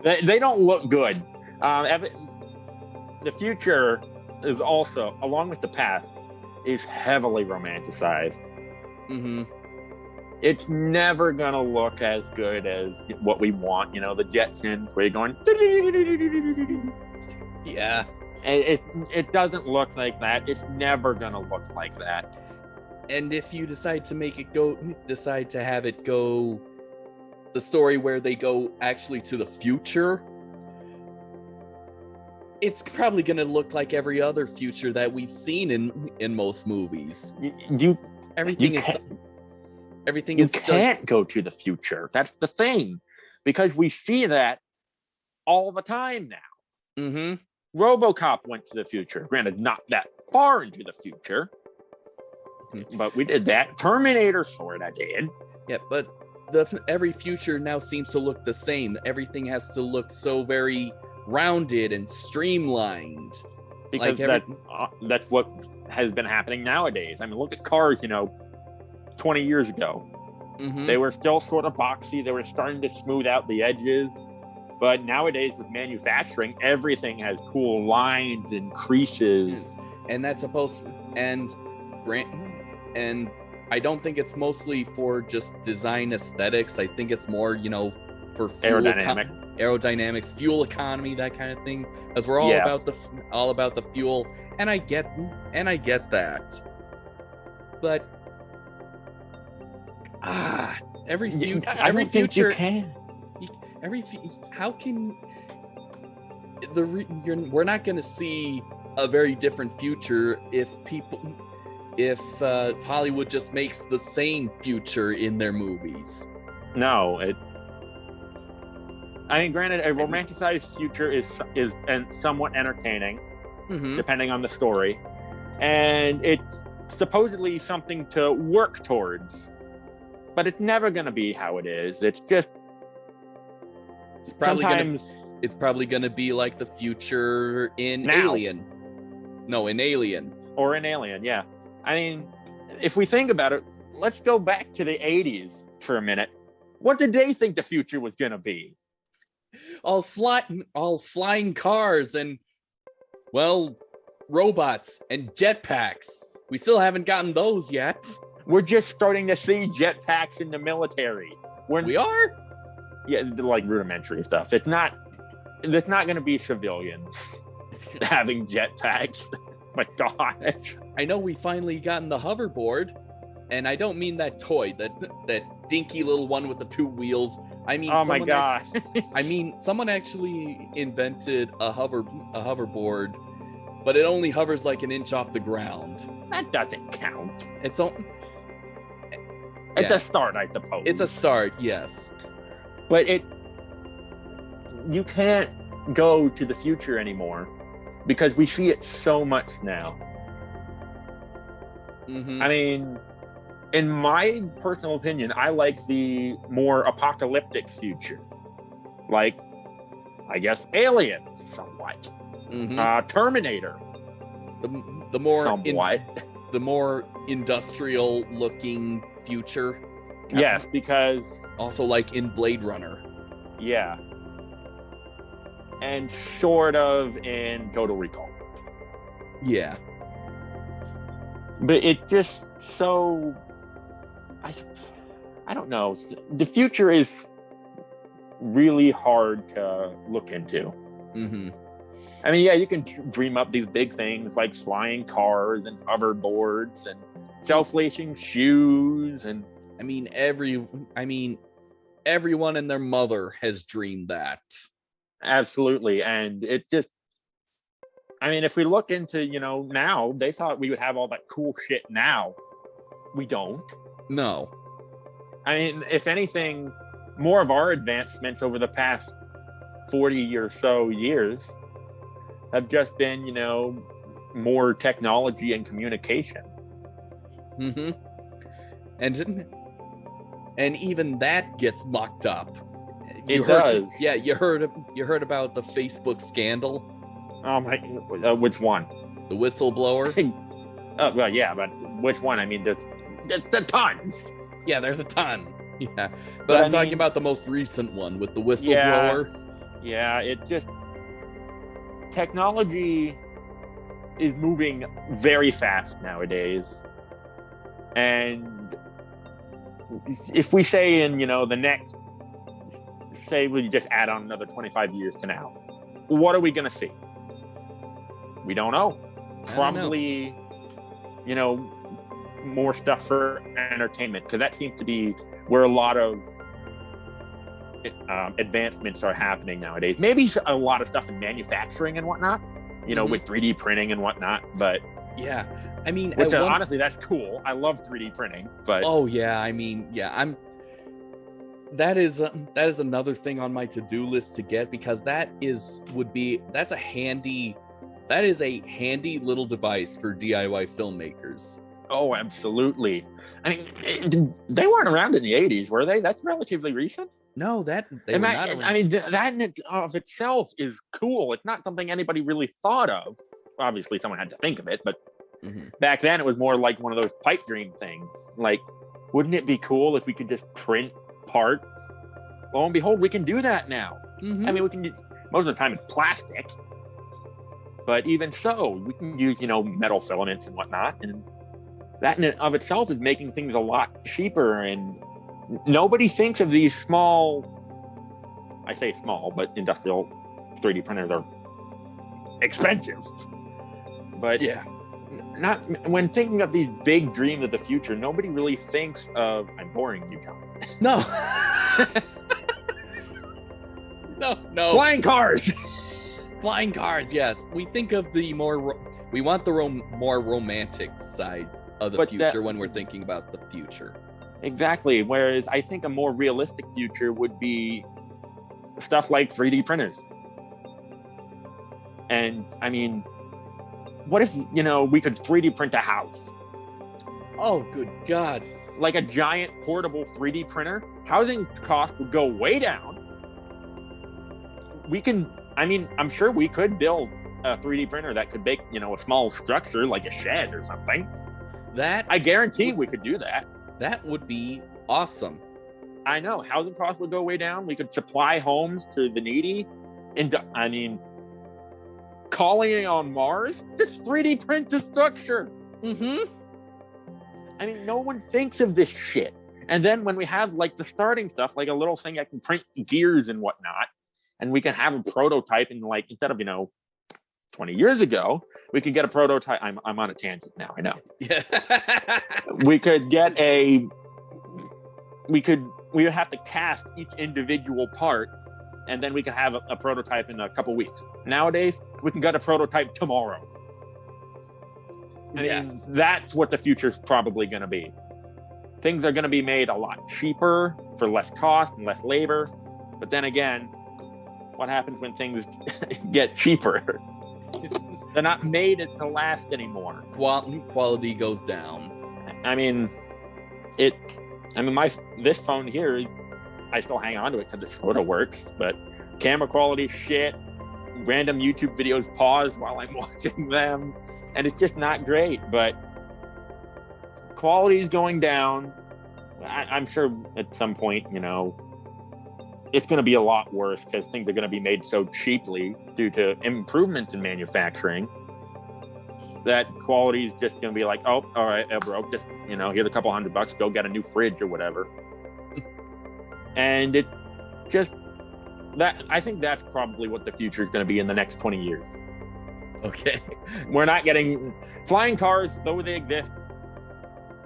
Speaker 2: They don't look good. The future is also, along with the past, is heavily romanticized. It's never gonna look as good as what we want. The Jetsons, where you're going.
Speaker 1: Yeah.
Speaker 2: It doesn't look like that. It's never gonna look like that.
Speaker 1: And if you decide to have it go, the story where they go actually to the future, it's probably going to look like every other future that we've seen in most movies. Everything
Speaker 2: can't go to the future. That's the thing, because we see that all the time now. RoboCop went to the future. Granted, not that far into the future, but we did that. Terminator sort of did.
Speaker 1: Yeah, but every future now seems to look the same. Everything has to look so very rounded and streamlined.
Speaker 2: Because that's what has been happening nowadays. I mean, look at cars, 20 years ago. They were still sort of boxy. They were starting to smooth out the edges. But nowadays, with manufacturing, everything has cool lines and creases.
Speaker 1: And that's supposed to, and I don't think it's mostly for just design aesthetics. I think it's more, for fuel aerodynamics, fuel economy, that kind of thing. Because we're all about the fuel, and I get that. But every future can. How can we're not going to see a very different future if Hollywood just makes the same future in their movies.
Speaker 2: No, granted, a romanticized future is somewhat entertaining, depending on the story, and it's supposedly something to work towards, but it's never going to be how it is. It's just
Speaker 1: it's probably going to be like the future in Alien. No, in Alien.
Speaker 2: Or in Alien, yeah. I mean, if we think about it, let's go back to the 80s for a minute. What did they think the future was going to be?
Speaker 1: All flying cars and, robots and jetpacks. We still haven't gotten those yet.
Speaker 2: We're just starting to see jetpacks in the military.
Speaker 1: We are?
Speaker 2: Yeah, like rudimentary stuff. It's not there's not going to be civilians having jetpacks. My gosh.
Speaker 1: I know we finally gotten the hoverboard, and I don't mean that toy, that dinky little one with the 2 wheels. I mean,
Speaker 2: oh my god.
Speaker 1: Someone actually invented a hoverboard, but it only hovers like an inch off the ground.
Speaker 2: That doesn't count.
Speaker 1: It's
Speaker 2: a start, I suppose.
Speaker 1: It's a start, yes.
Speaker 2: But you can't go to the future anymore because we see it so much now.
Speaker 1: Mm-hmm.
Speaker 2: I mean, in my personal opinion, I like the more apocalyptic future. Like, I guess, Alien, somewhat.
Speaker 1: Mm-hmm.
Speaker 2: Terminator.
Speaker 1: The more
Speaker 2: somewhat.
Speaker 1: The more industrial looking future.
Speaker 2: Yes, because
Speaker 1: also like in Blade Runner.
Speaker 2: Yeah. And sort of in Total Recall.
Speaker 1: Yeah.
Speaker 2: But it just so I don't know. The future is really hard to look into.
Speaker 1: Mm-hmm.
Speaker 2: I mean, yeah, you can dream up these big things like flying cars and hoverboards and self-lacing shoes and
Speaker 1: everyone and their mother has dreamed that.
Speaker 2: Absolutely. And it just, if we look into, now, they thought we would have all that cool shit now. We don't.
Speaker 1: No.
Speaker 2: If anything, more of our advancements over the past 40 or so years have just been, more technology and communication.
Speaker 1: Mm-hmm. And even that gets mucked up.
Speaker 2: It does.
Speaker 1: Yeah, you heard about the Facebook scandal?
Speaker 2: Oh my! Which one?
Speaker 1: The whistleblower.
Speaker 2: Well, yeah, but which one? There's tons.
Speaker 1: Yeah, there's a ton. Yeah, but I'm talking about the most recent one with the whistleblower.
Speaker 2: Yeah, it just technology is moving very fast nowadays, and if we say in the next, say we just add on another 25 years to now, what are we going to see? We don't know. Probably, more stuff for entertainment, because that seems to be where a lot of advancements are happening nowadays. Maybe a lot of stuff in manufacturing and whatnot, with 3D printing and whatnot. But
Speaker 1: yeah,
Speaker 2: honestly, that's cool. I love 3D printing. But
Speaker 1: oh yeah, that is another thing on my to-do list to get, because that is a handy little device for DIY filmmakers.
Speaker 2: Oh, absolutely. They weren't around in the 80s, were they? That's relatively recent.
Speaker 1: No, that
Speaker 2: in of itself is cool. It's not something anybody really thought of. Obviously, someone had to think of it, but back then it was more like one of those pipe dream things. Like, wouldn't it be cool if we could just print parts? Lo and behold, we can do that now.
Speaker 1: Mm-hmm.
Speaker 2: We can do, most of the time it's plastic, but even so, we can use metal filaments and whatnot, and that in and of itself is making things a lot cheaper. And nobody thinks of these small, I say small, but industrial 3D printers are expensive. But
Speaker 1: yeah,
Speaker 2: not when thinking of these big dreams of the future, nobody really thinks of, I'm boring you, John.
Speaker 1: No. No.
Speaker 2: Flying cars.
Speaker 1: Flying cars, yes. We think of the more romantic sides of the future when we're thinking about the future.
Speaker 2: Exactly. Whereas I think a more realistic future would be stuff like 3D printers. And what if, we could 3D print a house?
Speaker 1: Oh, good God.
Speaker 2: Like a giant portable 3D printer? Housing costs would go way down. I'm sure we could build a 3D printer that could make, a small structure like a shed or something. I guarantee we could do that.
Speaker 1: That would be awesome.
Speaker 2: I know. Housing costs would go way down. We could supply homes to the needy. And colony on Mars, just 3D print the structure.
Speaker 1: Mm-hmm.
Speaker 2: No one thinks of this shit. And then when we have like the starting stuff, like a little thing that can print gears and whatnot, and we can have a prototype in like, instead of 20 years ago, we could get a prototype. I'm on a tangent now, I know.
Speaker 1: Yeah.
Speaker 2: we would have to cast each individual part, and then we can have a prototype in a couple weeks. Nowadays, we can get a prototype tomorrow.
Speaker 1: Yes.
Speaker 2: That's what the future's probably going to be. Things are going to be made a lot cheaper for less cost and less labor. But then again, what happens when things get cheaper? They're not made to last anymore.
Speaker 1: Quality goes down.
Speaker 2: This phone here, I still hang on to it because it sort of works, but camera quality shit, random YouTube videos pause while I'm watching them, and it's just not great. But quality is going down. I'm sure at some point, it's going to be a lot worse because things are going to be made so cheaply due to improvements in manufacturing that quality is just going to be like, oh, all right, it broke. Just, here's a couple $100, go get a new fridge or whatever. And it just, I think that's probably what the future is going to be in the next 20 years.
Speaker 1: Okay.
Speaker 2: We're not getting flying cars, though they exist.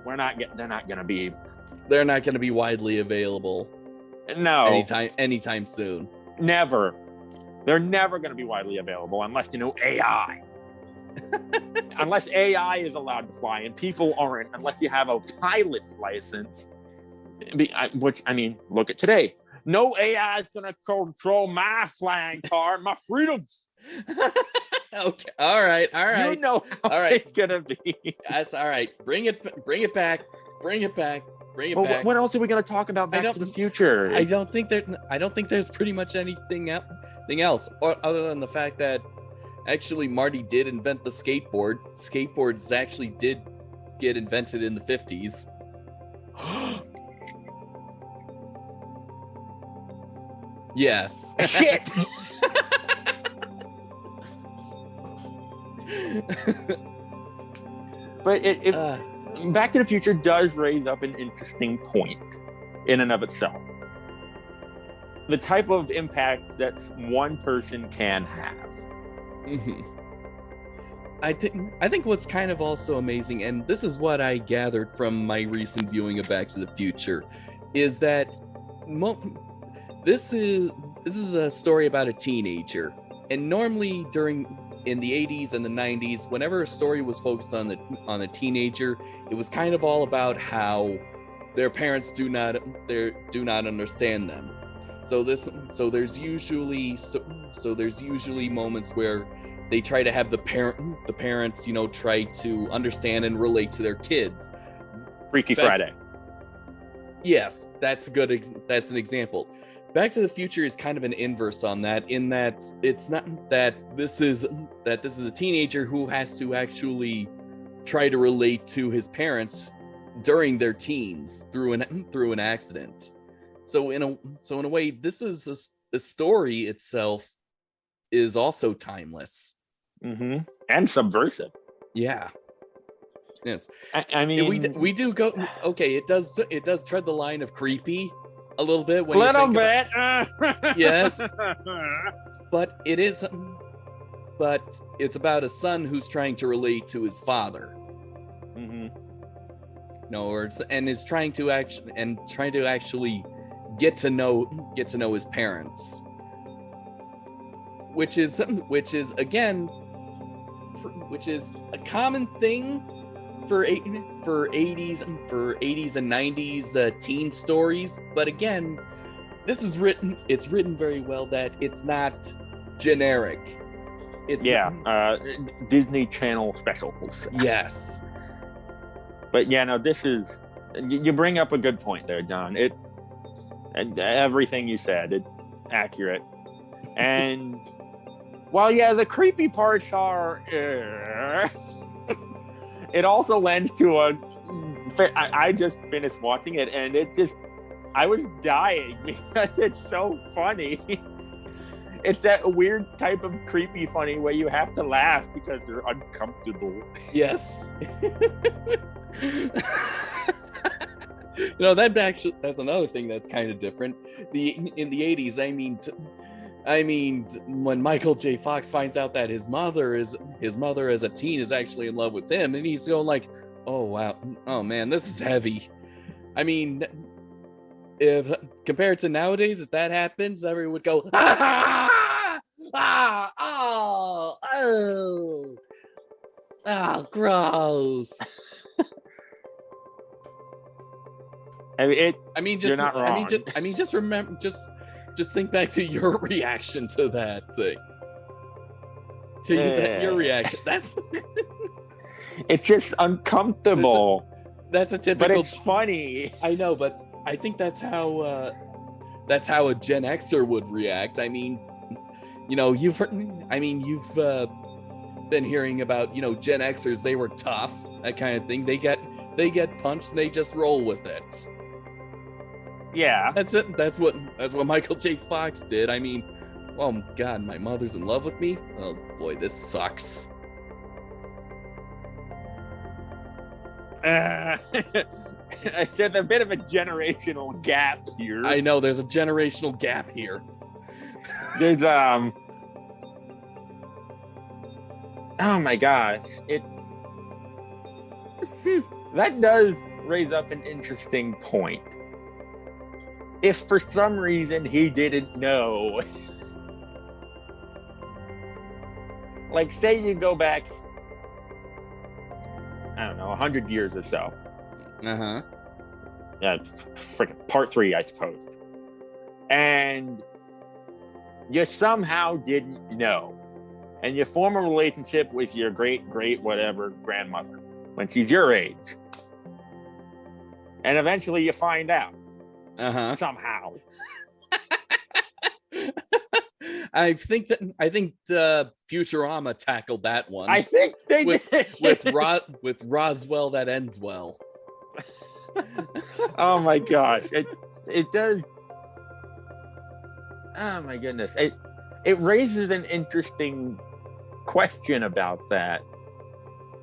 Speaker 2: They're not going to be
Speaker 1: widely available.
Speaker 2: No.
Speaker 1: Anytime soon.
Speaker 2: Never. They're never going to be widely available unless, AI. Unless AI is allowed to fly and people aren't, unless you have a pilot's license. Which, look at today. No AI is going to control my flying car, my freedoms.
Speaker 1: Okay. All right.
Speaker 2: How
Speaker 1: all right.
Speaker 2: It's going to be.
Speaker 1: That's all right. Bring it back. Back.
Speaker 2: What else are we going to talk about Back to the Future?
Speaker 1: I don't think there's pretty much anything else other than the fact that actually Marty did invent the skateboard. Skateboards actually did get invented in the 50s. Yes.
Speaker 2: Shit. But Back to the Future does raise up an interesting point in and of itself. The type of impact that one person can have.
Speaker 1: Mm-hmm. I think what's kind of also amazing, and this is what I gathered from my recent viewing of Back to the Future, is that this is a story about a teenager, and normally in the 80s and the 90s, whenever a story was focused on the teenager, it was kind of all about how their parents do not understand them. So there's usually moments where they try to have the parents, try to understand and relate to their kids.
Speaker 2: Freaky Friday.
Speaker 1: Yes, that's an example. Back to the Future is kind of an inverse on that, in that it's not that this is a teenager who has to actually try to relate to his parents during their teens through an accident. So in a way, this is the story itself is also timeless.
Speaker 2: Mm-hmm. And subversive.
Speaker 1: Yeah. Yes.
Speaker 2: We
Speaker 1: do go. Okay, it does tread the line of creepy a little bit. Yes. But it's about a son who's trying to relate to his father.
Speaker 2: Mm-hmm.
Speaker 1: And is trying to actually get to know his parents, which is a common thing for 80s and 90s teen stories. But again, it's written very well that it's not generic.
Speaker 2: Disney Channel specials.
Speaker 1: Yes.
Speaker 2: But this is, you bring up a good point there, John. And everything you said, it's accurate. And while the creepy parts are, it also lends to I just finished watching it, and I was dying because it's so funny. It's that weird type of creepy funny where you have to laugh because you're uncomfortable.
Speaker 1: Yes. that's another thing that's kind of different. In the 80s, I mean, when Michael J. Fox finds out that his mother as a teen is actually in love with him, and he's going like, "Oh wow, oh man, this is heavy." I mean, if compared to nowadays, if that happens, everyone would go, "Ah, ah, oh, oh, oh, gross."
Speaker 2: You're not wrong.
Speaker 1: Just remember, just think back to your reaction to that thing. Your reaction. That's.
Speaker 2: It's just uncomfortable.
Speaker 1: That's a typical.
Speaker 2: But it's funny.
Speaker 1: I know, but I think that's how a Gen Xer would react. I mean, you've been hearing about, Gen Xers. They were tough, that kind of thing. They get punched and they just roll with it.
Speaker 2: Yeah,
Speaker 1: that's it. That's what Michael J. Fox did. I mean, oh God, my mother's in love with me. Oh boy, this sucks.
Speaker 2: There's a bit of a generational gap here.
Speaker 1: I know there's a generational gap here.
Speaker 2: There's oh my gosh, that does raise up an interesting point. If for some reason he didn't know, like say you go back, I don't know, 100 years or so.
Speaker 1: Uh-huh.
Speaker 2: Yeah, freaking part 3, I suppose. And you somehow didn't know. And you form a relationship with your great whatever grandmother when she's your age. And eventually you find out.
Speaker 1: Uh-huh.
Speaker 2: Somehow.
Speaker 1: I think Futurama tackled that one.
Speaker 2: I think they
Speaker 1: did. with Roswell that ends well.
Speaker 2: Oh my gosh. It does. Oh my goodness. It raises an interesting question about that.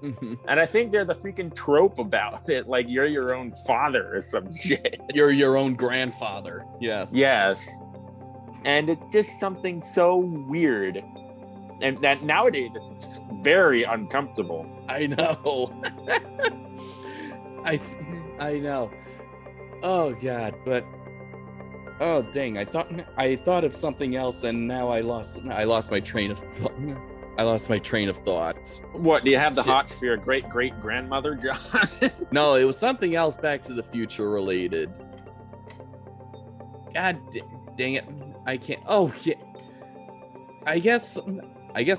Speaker 1: Mm-hmm.
Speaker 2: And I think there's a freaking trope about it, like you're your own father or some shit.
Speaker 1: You're your own grandfather. Yes.
Speaker 2: Yes. And it's just something so weird. And that nowadays it's very uncomfortable.
Speaker 1: I know. I know. Oh God, but oh dang, I thought of something else and now I lost my train of thought. I lost my train of thought.
Speaker 2: What, do you have the hots for your great-great-grandmother, John?
Speaker 1: No, it was something else Back to the Future related. God dang it. I can't. Oh, yeah. I guess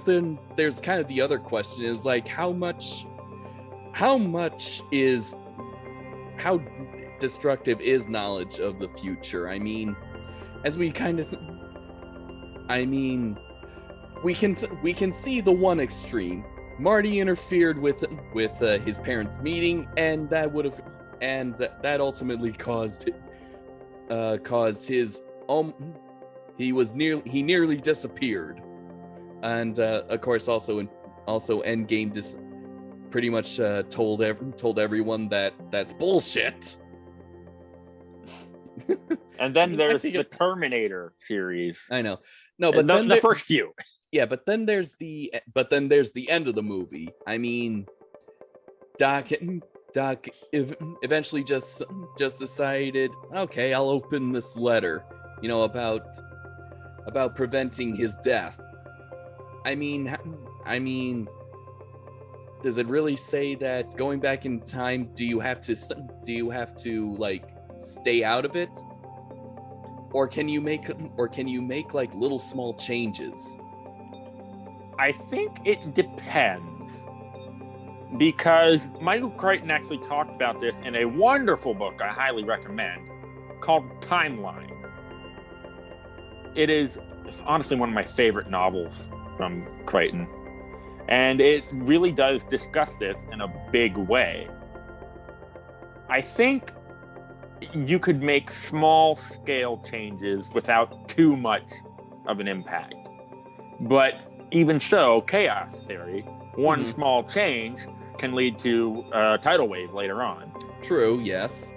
Speaker 1: then there's kind of the other question is like how destructive is knowledge of the future? I mean, as we kind of, we can see the one extreme. Marty interfered with his parents' meeting, and that ultimately caused his he nearly disappeared. And of course, also Endgame pretty much told everyone that that's bullshit.
Speaker 2: And then there's the Terminator series.
Speaker 1: I know. No, but
Speaker 2: then the first few.
Speaker 1: Yeah, but then there's the end of the movie. I mean, Doc eventually just decided, okay, I'll open this letter, about preventing his death. I mean, does it really say that going back in time, do you have to like stay out of it? Or can you make like little small changes?
Speaker 2: I think it depends, because Michael Crichton actually talked about this in a wonderful book I highly recommend called Timeline. It is honestly one of my favorite novels from Crichton, and it really does discuss this in a big way. I think you could make small scale changes without too much of an impact, but even so, chaos theory, one small change can lead to a tidal wave later on.
Speaker 1: True, yes.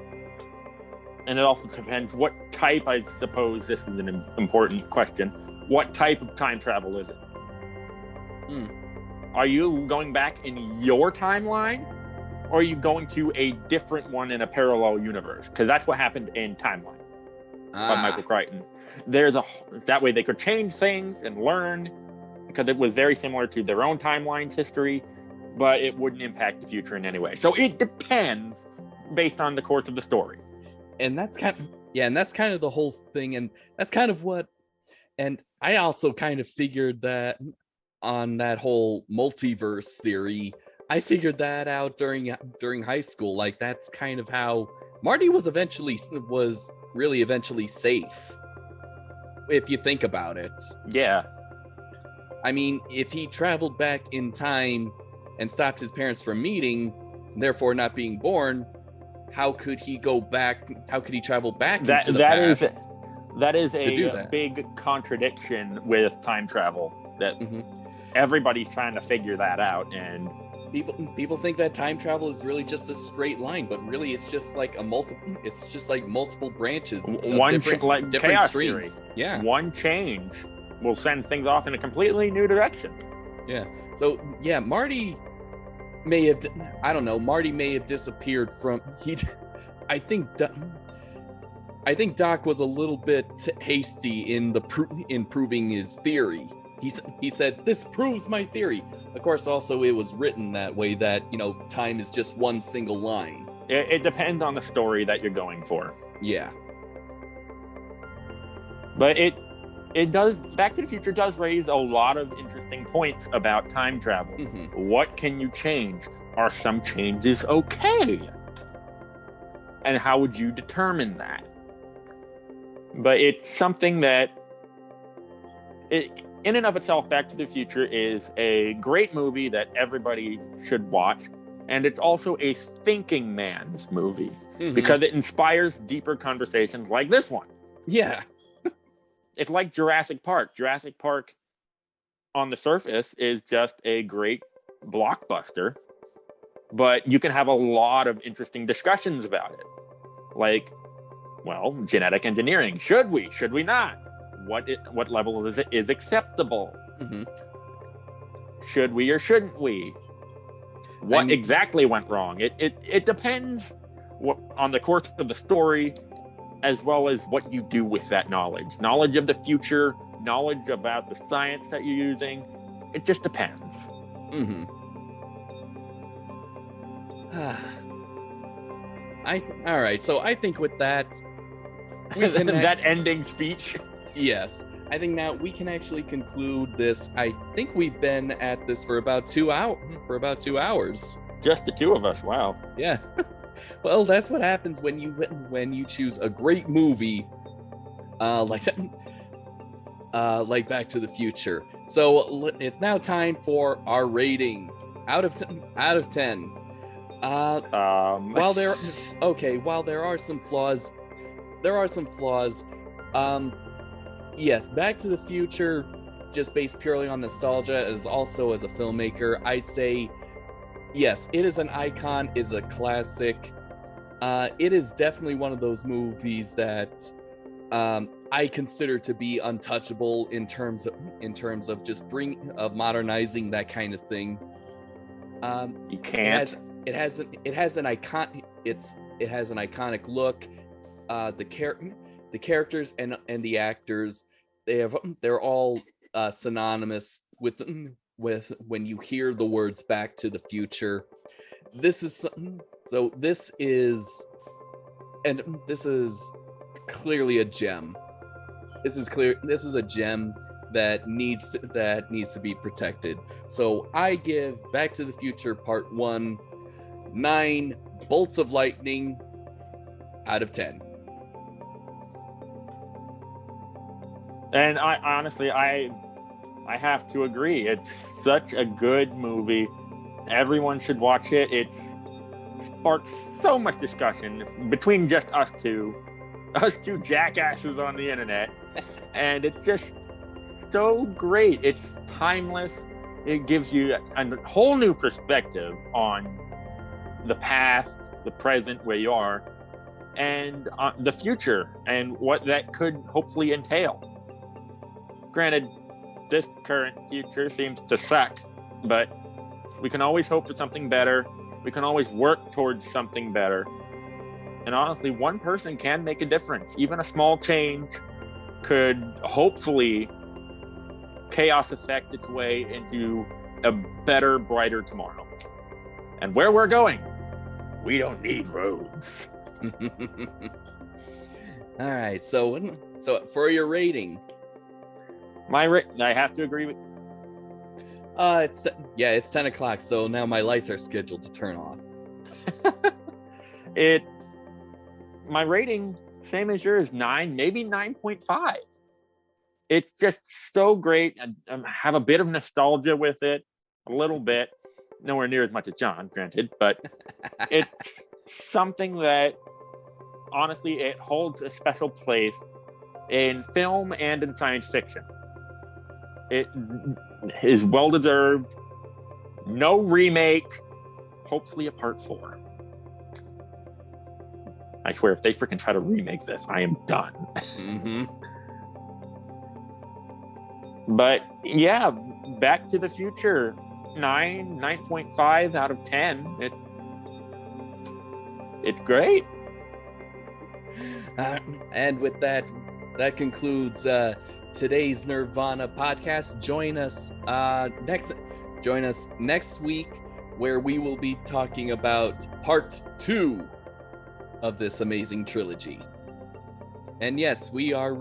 Speaker 2: And it also depends what type, I suppose this is an important question, what type of time travel is it?
Speaker 1: Hmm.
Speaker 2: Are you going back in your timeline, or are you going to a different one in a parallel universe? Because that's what happened in Timeline by Michael Crichton. That way they could change things and learn, because it was very similar to their own timeline's history, but it wouldn't impact the future in any way. So it depends based on the course of the story.
Speaker 1: And that's kind of the whole thing, and that's kind of what. And I also kind of figured that on that whole multiverse theory, I figured that out during high school. Like, that's kind of how Marty was really eventually safe, if you think about it.
Speaker 2: Yeah.
Speaker 1: I mean, if he traveled back in time and stopped his parents from meeting, therefore not being born, how could he go back? How could he travel back into the past?
Speaker 2: That is a big contradiction with time travel that everybody's trying to figure that out. And
Speaker 1: people think that time travel is really just a straight line, but really it's just like multiple branches of different
Speaker 2: chaos
Speaker 1: streams.
Speaker 2: Theory.
Speaker 1: Yeah.
Speaker 2: One change will send things off in a completely new direction.
Speaker 1: Yeah. So yeah, Marty may have disappeared from I think Doc was a little bit hasty in proving his theory. He said, "This proves my theory." Of course, also it was written that way, that, time is just one single line.
Speaker 2: It depends on the story that you're going for.
Speaker 1: Yeah.
Speaker 2: But it does. Back to the Future does raise a lot of interesting points about time travel.
Speaker 1: Mm-hmm.
Speaker 2: What can you change? Are some changes okay? And how would you determine that? But it's something that, in and of itself, Back to the Future is a great movie that everybody should watch. And it's also a thinking man's movie, because it inspires deeper conversations like this one.
Speaker 1: Yeah.
Speaker 2: It's like Jurassic Park. Jurassic Park, on the surface, is just a great blockbuster, but you can have a lot of interesting discussions about it. Like, well, genetic engineering. Should we not? What level is acceptable? Should we or shouldn't we? What exactly went wrong? It depends on the course of the story, as well as what you do with that knowledge. Knowledge of the future, knowledge about the science that you're using. It just depends.
Speaker 1: All right, so I think with that...
Speaker 2: that ending speech.
Speaker 1: Yes. I think now we can actually conclude this. I think we've been at this for about 2 hours.
Speaker 2: Just the two of us. Wow.
Speaker 1: Yeah. Well, that's what happens when you choose a great movie like Back to the Future. So it's now time for our rating out of 10. While there are some flaws, yes, Back to the Future, just based purely on nostalgia, as also as a filmmaker, I'd say yes, it is an icon, is a classic. It is definitely one of those movies that I consider to be untouchable in terms of just modernizing that kind of thing.
Speaker 2: You can't.
Speaker 1: It has an iconic look. The characters and the actors, they're all synonymous with when you hear the words Back to the Future. This is clearly a gem. This is a gem that needs to be protected. So I give Back to the Future Part 1 9 bolts of lightning out of 10.
Speaker 2: And I honestly have to agree. It's such a good movie. Everyone should watch it. It sparks so much discussion between just us two jackasses on the internet. And it's just so great. It's timeless. It gives you a whole new perspective on the past, the present, where you are, and the future, and what that could hopefully entail. Granted, this current future seems to suck, but we can always hope for something better. We can always work towards something better. And honestly, one person can make a difference. Even a small change could hopefully chaos affect its way into a better, brighter tomorrow. And where we're going, we don't need roads.
Speaker 1: All right, so for your rating,
Speaker 2: I have to agree with.
Speaker 1: it's 10 o'clock, so now my lights are scheduled to turn off.
Speaker 2: My rating, same as yours, 9, maybe 9.5. It's just so great. I have a bit of nostalgia with it, a little bit. Nowhere near as much as John, granted, but it's something that, honestly, it holds a special place in film and in science fiction. It is well-deserved. No remake. Hopefully a part 4. I swear, if they freaking try to remake this, I am done.
Speaker 1: Mm-hmm.
Speaker 2: But yeah, Back to the Future, 9.5 out of 10. It's great.
Speaker 1: And with that concludes today's Nerdvana podcast. Join us next week, where we will be talking about part 2 of this amazing trilogy. And yes, we are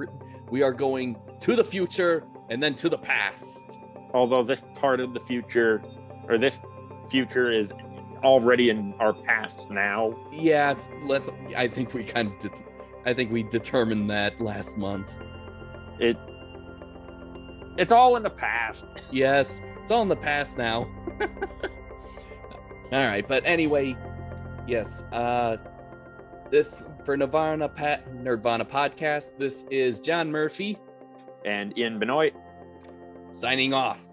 Speaker 1: going to the future and then to the past.
Speaker 2: Although this part of the future, or this future, is already in our past now.
Speaker 1: Yeah, I think we determined that last month.
Speaker 2: It's all in the past.
Speaker 1: Yes, it's all in the past now. All right, but anyway, yes. This for Nerdvana podcast. This is John Murphy
Speaker 2: And Ian Benoit
Speaker 1: signing off.